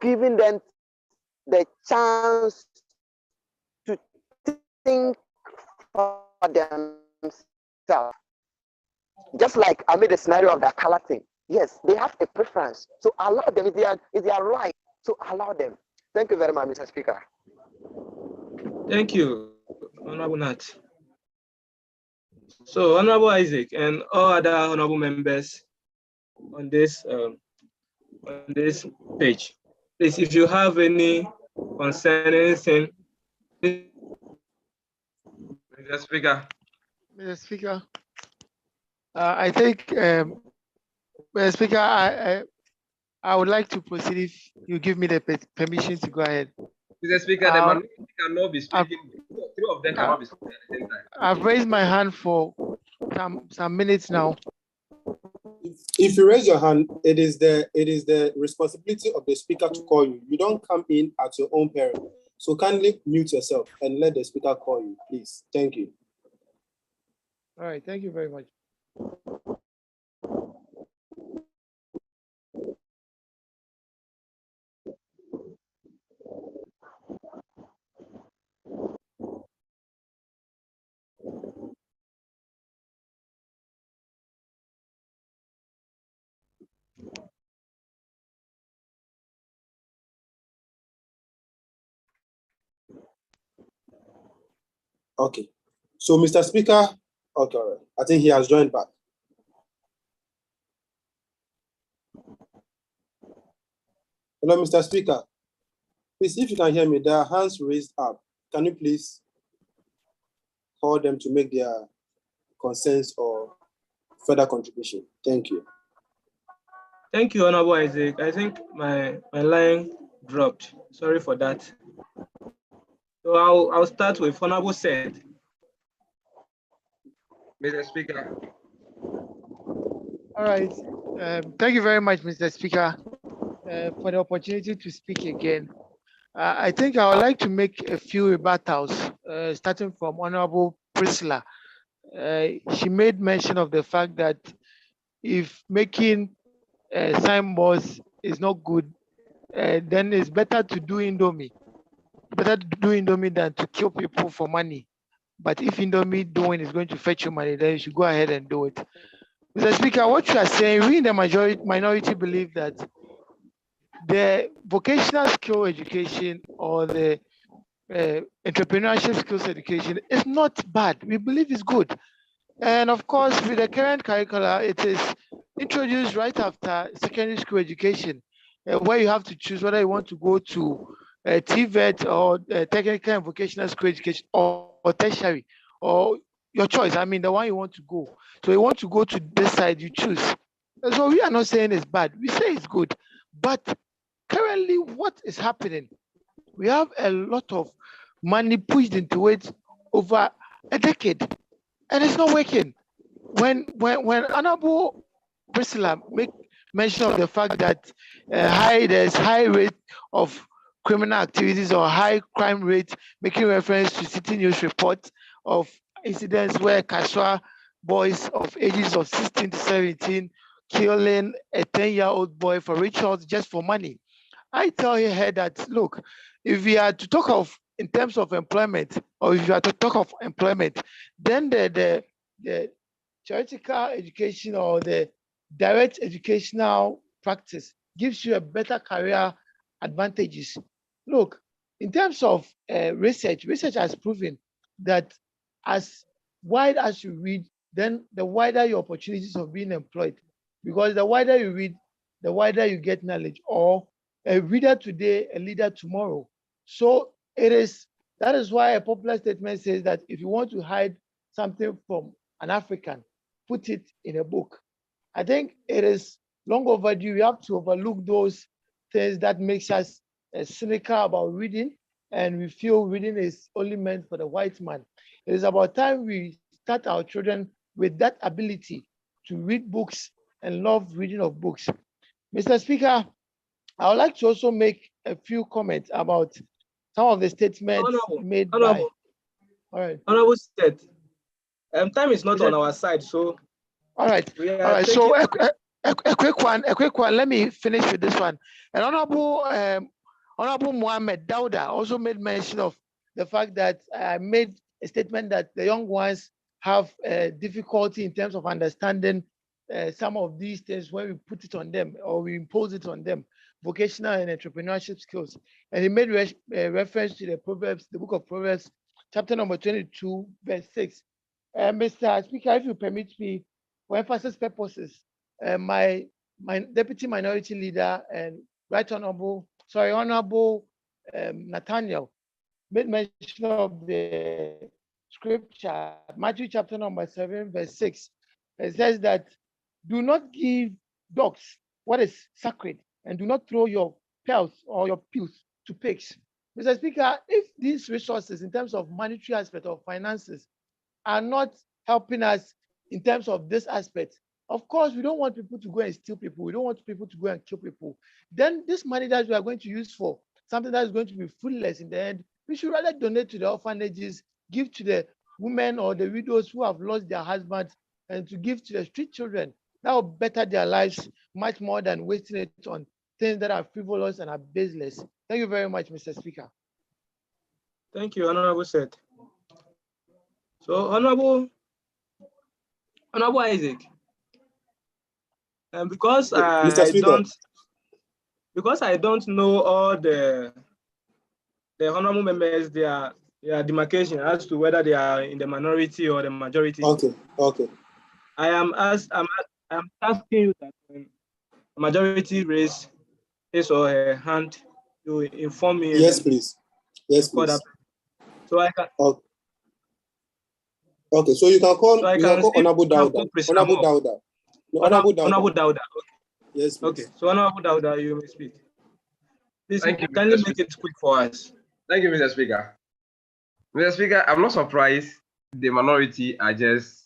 giving them the chance to think for themselves. Just like I made a scenario of that color thing. Yes, they have a preference. So allow them, it's their right. So allow them. Thank you very much, Mr. Speaker. Thank you, Honorable Nat. So Honorable Isaac and all other honorable members on this page, please, if you have any concern, anything. Mr. Speaker. Mr. Speaker, I think, Mr. Speaker, I would like to proceed if you give me the permission to go ahead. Mr. Speaker, the minority cannot be speaking. Three of them cannot be speaking at the same time. I've raised my hand for some minutes now. If you raise your hand, it is the responsibility of the speaker to call you. You don't come in at your own peril. So kindly mute yourself and let the speaker call you, please. Thank you. All right, thank you very much. Okay. So, Mr. Speaker, okay, all right. I think he has joined back. Hello, Mr. Speaker. Please, if you can hear me, there are hands raised up. Can you please call them to make their concerns or further contribution? Thank you. Thank you, Honorable Isaac. I think my line dropped. Sorry for that. So I'll start with Honorable Said. Mr. Speaker. All right. Thank you very much, Mr. Speaker, for the opportunity to speak again. I think I would like to make a few rebuttals, starting from Honorable Priscilla. She made mention of the fact that if making signboards is not good, then it's better to do Indomie. Better to do Indomie than to kill people for money. But if Indomie doing is going to fetch you money, then you should go ahead and do it. Mr. Speaker, what you are saying, we in the minority believe that the vocational skill education or the entrepreneurship skills education is not bad. We believe it's good. And of course, with the current curricula, it is introduced right after secondary school education, where you have to choose whether you want to go to TVET or technical and vocational school education or tertiary, or your choice. I mean, the one you want to go. So you want to go to this side, you choose. So we are not saying it's bad. We say it's good. But currently, what is happening? We have a lot of money pushed into it over a decade, and it's not working. When Honorable Priscilla make mention of the fact that there's high rate of criminal activities or high crime rate, making reference to City News report of incidents where Kaswa boys of ages of 16 to 17 killing a 10-year-old boy for rituals just for money. I tell her that, look, if we are to talk of in terms of employment, or if you are to talk of employment, then the theoretical education or the direct educational practice gives you a better career advantages. Look, in terms of research has proven that as wide as you read, then the wider your opportunities of being employed. Because the wider you read, the wider you get knowledge, or a reader today, a leader tomorrow. So that is why a popular statement says that if you want to hide something from an African, put it in a book. I think it is long overdue. We have to overlook those things that makes us cynical about reading, and we feel reading is only meant for the white man. It is about time we start our children with that ability to read books and love reading of books. Mr. Speaker, I would like to also make a few comments about some of the statements made by. All right. Honorable said, time is not on our side, so. All right. All right. So a quick one. Let me finish with this one. And Honorable Mohammed Dauda also made mention of the fact that I made a statement that the young ones have difficulty in terms of understanding some of these things when we put it on them or we impose it on them, vocational and entrepreneurship skills. And he made reference to the Proverbs, the book of Proverbs, chapter number 22, verse 6. Mr. Speaker, if you permit me, for emphasis purposes, my deputy minority leader and Honorable Nathaniel made mention of the scripture, Matthew chapter number 7, verse 6. It says that, do not give dogs what is sacred, and do not throw your pearls or your pills to pigs. Mr. Speaker, if these resources in terms of monetary aspect of finances are not helping us in terms of this aspect, of course, we don't want people to go and steal people. We don't want people to go and kill people. Then this money that we are going to use for something that is going to be fruitless in the end, we should rather donate to the orphanages, give to the women or the widows who have lost their husbands, and to give to the street children. That will better their lives much more than wasting it on things that are frivolous and are baseless. Thank you very much, Mr. Speaker. Thank you, Honorable Seth. So, Honorable Isaac, because I don't know all the honorable members, their demarcation as to whether they are in the minority or the majority. Okay. I'm asking you that when the majority raise his or her hand to inform me. Yes, please. Yes, please. So I can. Okay, so you can call Honorable Dauda. Honorable Dauda. Okay. Yes, please. Okay, so Honorable Dauda, you may speak. Please, Thank you. Kindly make it quick for us. Thank you, Mr. Speaker. Mr. Speaker, I'm not surprised the minority are just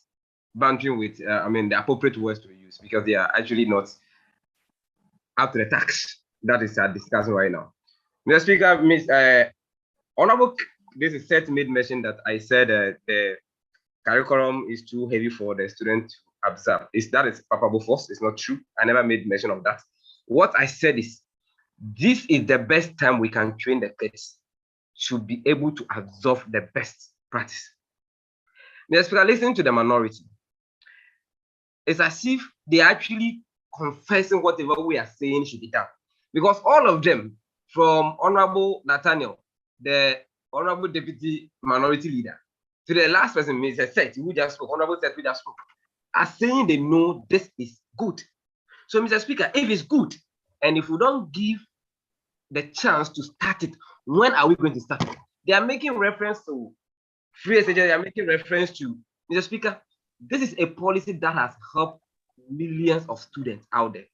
bantering with, the appropriate words to use, because they are actually not up to the task that is discussing right now. Mr. Speaker, Honorable, this is Seth made mention that I said the curriculum is too heavy for the student to absorb. That is palpable false. It's not true. I never made mention of that. What I said is, this is the best time we can train the kids to be able to absorb the best practice. Mr. Speaker, listening to the minority, it's as if they are actually confessing whatever we are saying should be done. Because all of them, from Honorable Nathaniel, the Honorable Deputy Minority Leader, to the last person, Mr. Seth, who just spoke, Honorable Seth, who just spoke, are saying they know this is good. So, Mr. Speaker, if it's good, and if we don't give the chance to start it, when are we going to start it? They are making reference to free SHS, they are making reference to, Mr. Speaker, this is a policy that has helped millions of students out there.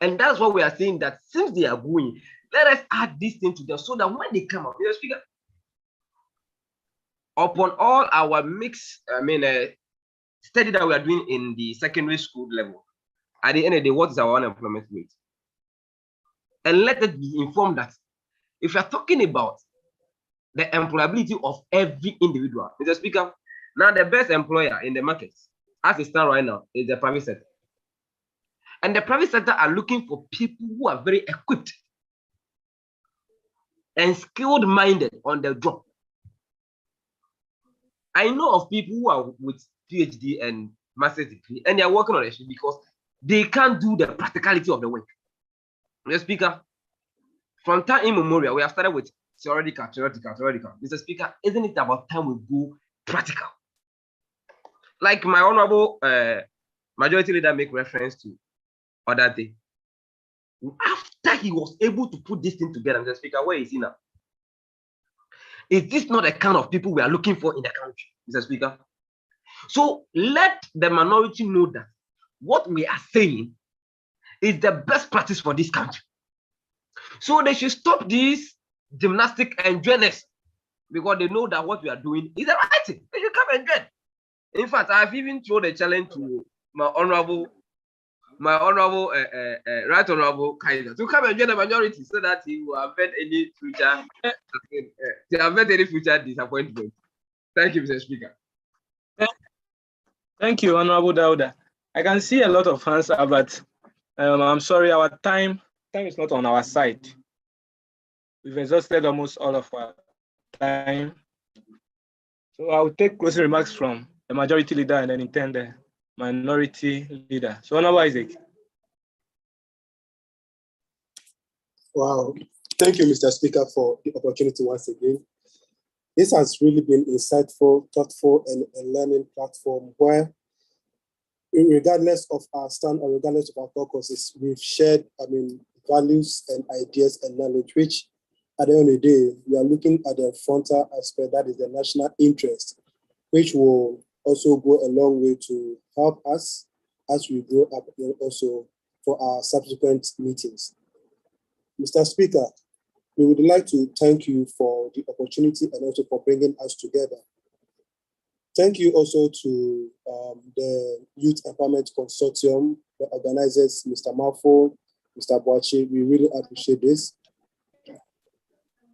And that's what we are saying, that since they are going, let us add this thing to them so that when they come up, Mr. Speaker, upon all our mixed, study that we are doing in the secondary school level, at the end of the day, what is our unemployment rate? And let us be informed that if you are talking about the employability of every individual, Mr. Speaker, Now, the best employer in the market, as it stands right now, is the private sector. And the private sector are looking for people who are very equipped and skilled minded on their job. I know of people who are with PhD and master's degree, and they are working on it because they can't do the practicality of the work. Mr. Speaker, from time immemorial, we have started with theoretical. Mr. Speaker, isn't it about time we go practical? Like my honorable majority leader make reference to other day. After he was able to put this thing together, Mr. Speaker, where is he now? Is this not the kind of people we are looking for in the country, Mr. Speaker? So let the minority know that what we are saying is the best practice for this country. So they should stop this gymnastic and journalists because they know that what we are doing is the right thing. They should come and join. In fact, I've even thrown a challenge to my honorable right honorable Kaiser to come and join the majority so that he will avert any future disappointment. Thank you, Mr. Speaker. Thank you, Honorable Dauda. I can see a lot of hands up, but I'm sorry, our time is not on our side. We've exhausted almost all of our time. So I'll take closing remarks from the majority leader and then intend the minority leader. So Honorable Isaac. Wow. Thank you, Mr. Speaker, for the opportunity once again. This has really been insightful, thoughtful, and a learning platform where, regardless of our stand or regardless of our purposes, we've shared, values and ideas and knowledge, which at the end of the day, we are looking at the frontal aspect, that is the national interest, which will also go a long way to help us as we grow up and also for our subsequent meetings. Mr. Speaker, we would like to thank you for the opportunity and also for bringing us together. Thank you also to the Youth Empowerment Consortium, the organizers, Mr. Mafo, Mr. Boachi. We really appreciate this.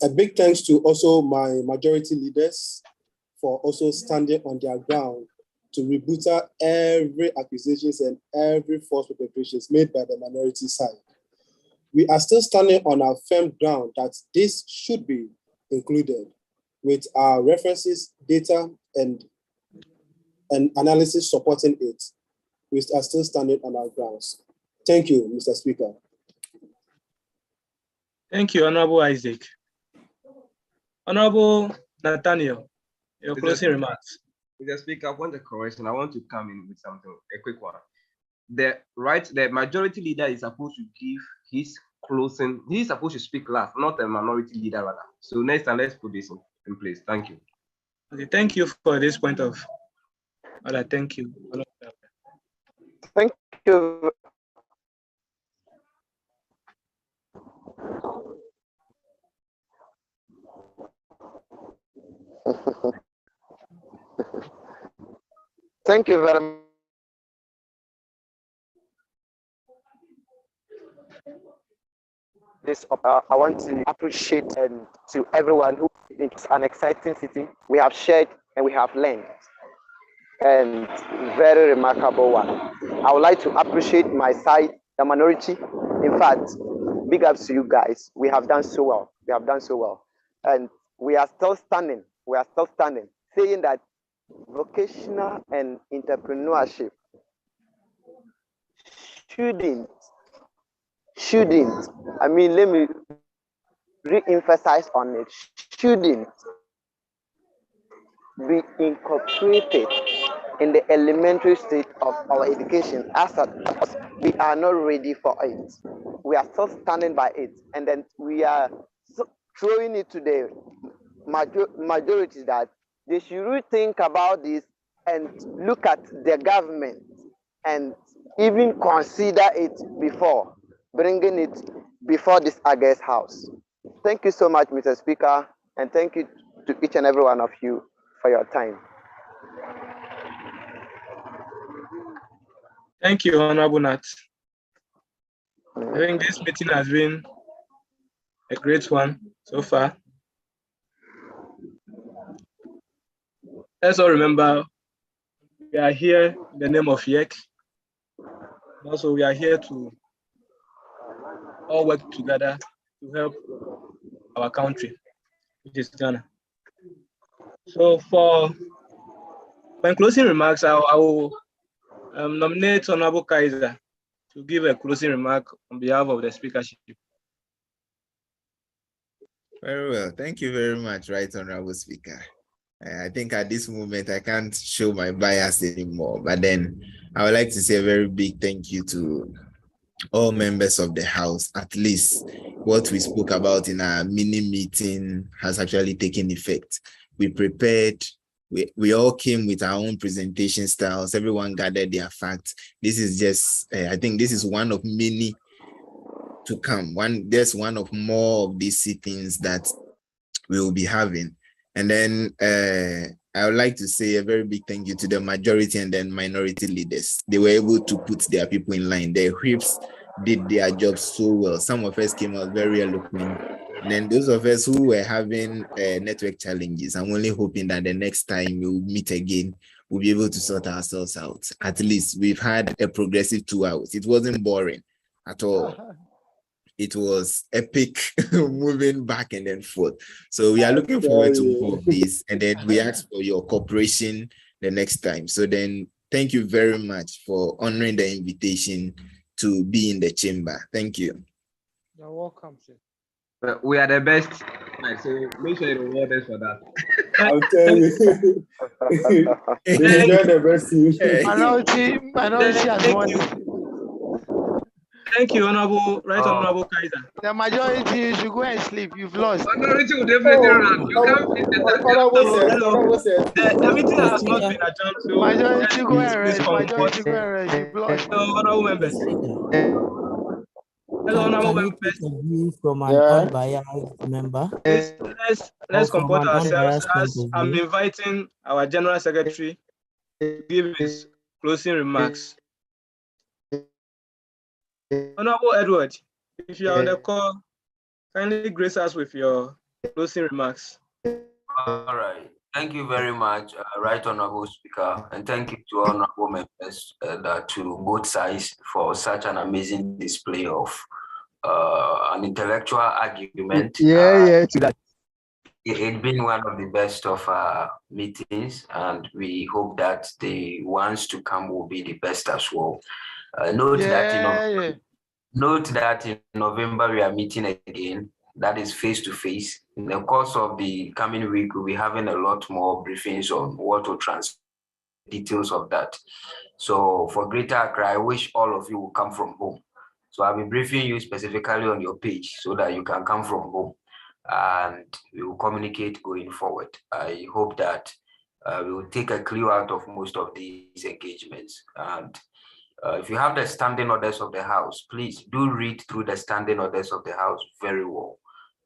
A big thanks to also my majority leaders for also standing on their ground to rebut every accusations and every false perpetrations made by the minority side. We are still standing on our firm ground that this should be included with our references, data, and analysis supporting it. We are still standing on our grounds. Thank you, Mr. Speaker. Thank you, Honorable Isaac. Honorable Nathaniel, your closing remarks. Mr. Speaker, I want a correction. I want to come in with something, a quick one. The majority leader is supposed to give his closing. He's supposed to speak last, not a minority leader rather. So next time, let's put this in place. Thank you. Okay, thank you for this point of order. Thank you. Thank you. Thank you very much. I want to appreciate to everyone who it's an exciting city. We have shared and we have learned, and very remarkable one. I would like to appreciate my side, the minority. In fact, big ups to you guys. We have done so well. We have done so well, and we are still standing. We are still standing, saying that vocational and entrepreneurship shouldn't, I mean, let me re-emphasize on it, shouldn't be incorporated in the elementary stage of our education, as we are not ready for it. We are still standing by it, and then we are throwing it to the majority that they should rethink about this and look at the government and even consider it before bringing it before this August House. Thank you so much, Mr. Speaker, and thank you to each and every one of you for your time. Thank you, Honorable Nat. I think this meeting has been a great one so far. let's all remember we are here in the name of YEC. Also, we are here to all work together to help our country, which is Ghana. So for my closing remarks, I will nominate Honorable Kaiser to give a closing remark on behalf of the speakership. Very well. Thank you very much, Right Honorable Speaker. I think at this moment, I can't show my bias anymore, but then I would like to say a very big thank you to all members of the House. At least what we spoke about in our mini meeting has actually taken effect. We prepared, we all came with our own presentation styles. Everyone gathered their facts. This is just, I think this is one of many to come. There's one of more of these sittings that we will be having. And then I would like to say a very big thank you to the majority and then minority leaders. They were able to put their people in line. Their whips did their job so well. Some of us came out very eloquent. And then those of us who were having network challenges, I'm only hoping that the next time we'll meet again, we'll be able to sort ourselves out. At least we've had a progressive 2 hours. It wasn't boring at all. It was epic, moving back and then forth. So we are looking forward to more of this. And then we ask for your cooperation the next time. So then thank you very much for honoring the invitation to be in the chamber. Thank you. You're welcome, sir. We are the best. Right, so make sure you reward us for that. I'll tell you. They enjoy the best. Minority has won. Thank you, Honorable Kaiser. The majority should go and sleep. You've lost. Minority will definitely run. You can't beat the The meeting has not been adjourned. So majority go and rest. Majority go and rest. You've lost. Honorable members. Hello, honorable members. From an unbiased member. Let's comport ourselves as I'm inviting our General Secretary to give his closing remarks. Honorable Edward, if you are on the call, kindly grace us with your closing remarks. All right. Thank you very much, Right Honorable Speaker, and thank you to honorable members to both sides for such an amazing display of an intellectual argument. It's been one of the best of meetings, and we hope that the ones to come will be the best as well. Note that in November we are meeting again. That is face to face. In the course of the coming week, we'll be having a lot more briefings on what to transfer, details of that. So for Greater Accra, I wish all of you will come from home. So I'll be briefing you specifically on your page so that you can come from home and we will communicate going forward. I hope that we will take a clue out of most of these engagements. And if you have the standing orders of the House, please do read through the standing orders of the House very well.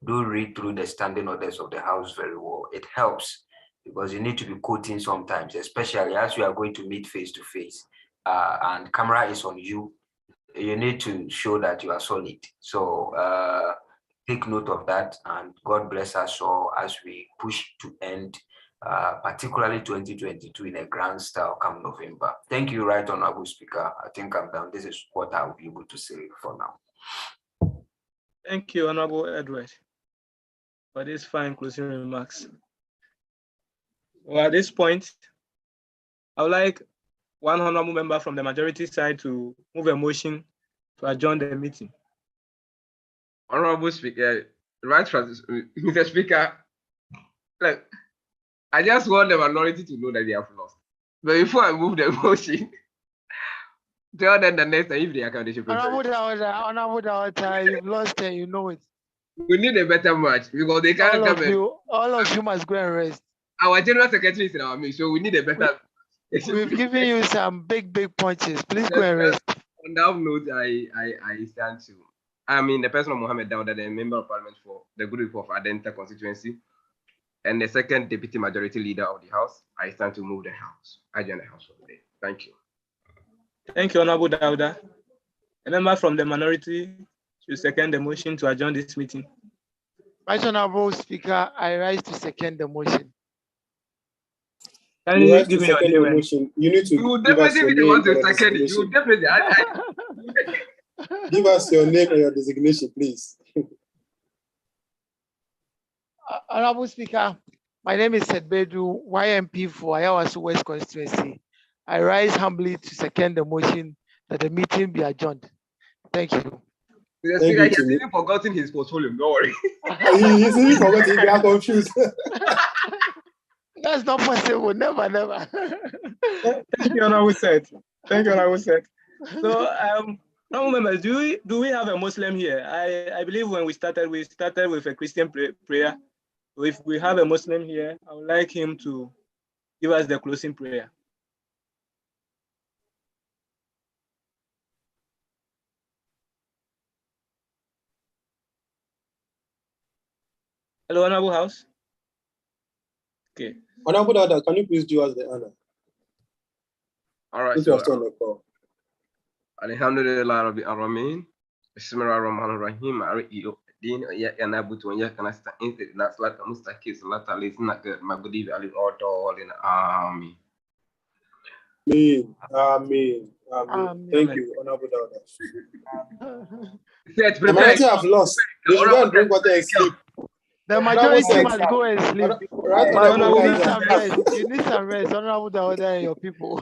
Do read through the standing orders of the House very well. It helps because you need to be quoting sometimes, especially as you are going to meet face to face and camera is on you. You need to show that you are solid. So take note of that, and God bless us all as we push to end particularly 2022 in a grand style come November. Thank you, Right Honorable Speaker. I think I'm done. This is what I'll be able to say for now. Thank you, Honorable Edward, for these fine closing remarks. Well, at this point, I would like one honorable member from the majority side to move a motion to adjourn the meeting. Honorable Speaker, Mr. Speaker, look, I just want the minority to know that they have lost. But before I move the motion, tell them the next time if they are coming, they should prepare. Honorable, you've lost and you know it. We need a better match because they can't come in. All of you must go and rest. Our General Secretary is in our midst, so we need a better. We've given you some big punches. Please go and rest. On that note, I stand to. I mean, the person of Mohammed Dawda, the Member of Parliament for the good people of Adenta constituency, and the second Deputy Majority Leader of the House, I stand to move the House. I join the House for the day. Thank you. Thank you, Honorable Dawda. A member from the minority should second the motion to adjourn this meeting. Right Honorable Speaker, I rise to second the motion. Can You you have to give me your second name the and motion. You need to You will give us definitely your be the one name and to your second it. You designation. definitely. Give us your name and your designation, please. Honorable Speaker, my name is Sedbedu, YMP for Ayawaso West Constituency. I rise humbly to second the motion that the meeting be adjourned. Thank you. Mr. Thank Speaker, you he to has me. even forgotten his portfolio. Don't worry. He's even forgotten. They are confused. That's not possible. Never, never. thank you, Honorable Seth. Thank you, Honorable Seth. So, honorable members, do we have a Muslim here? I believe when we started with a Christian prayer. So if we have a Muslim here, I would like him to give us the closing prayer. Hello, Honorable House. Okay. Honorable Dada, can you please do us the honor? All right. If you are still on the call. Alhamdulillah Rabbi Aramin. Bismillahirrahmanirrahim. Ari-iyo. Din ya kana butu ya kana sta inti la salata mustaqim salata lisna ke magudi ali auto lin amin. Amen. Thank you, Honorable Dada. Set The majority have lost. They should go and drink water and sleep. The majority must go and sleep. Right, You Honorable need Dada. some rest. You need some rest. Honorable Dawada and your people.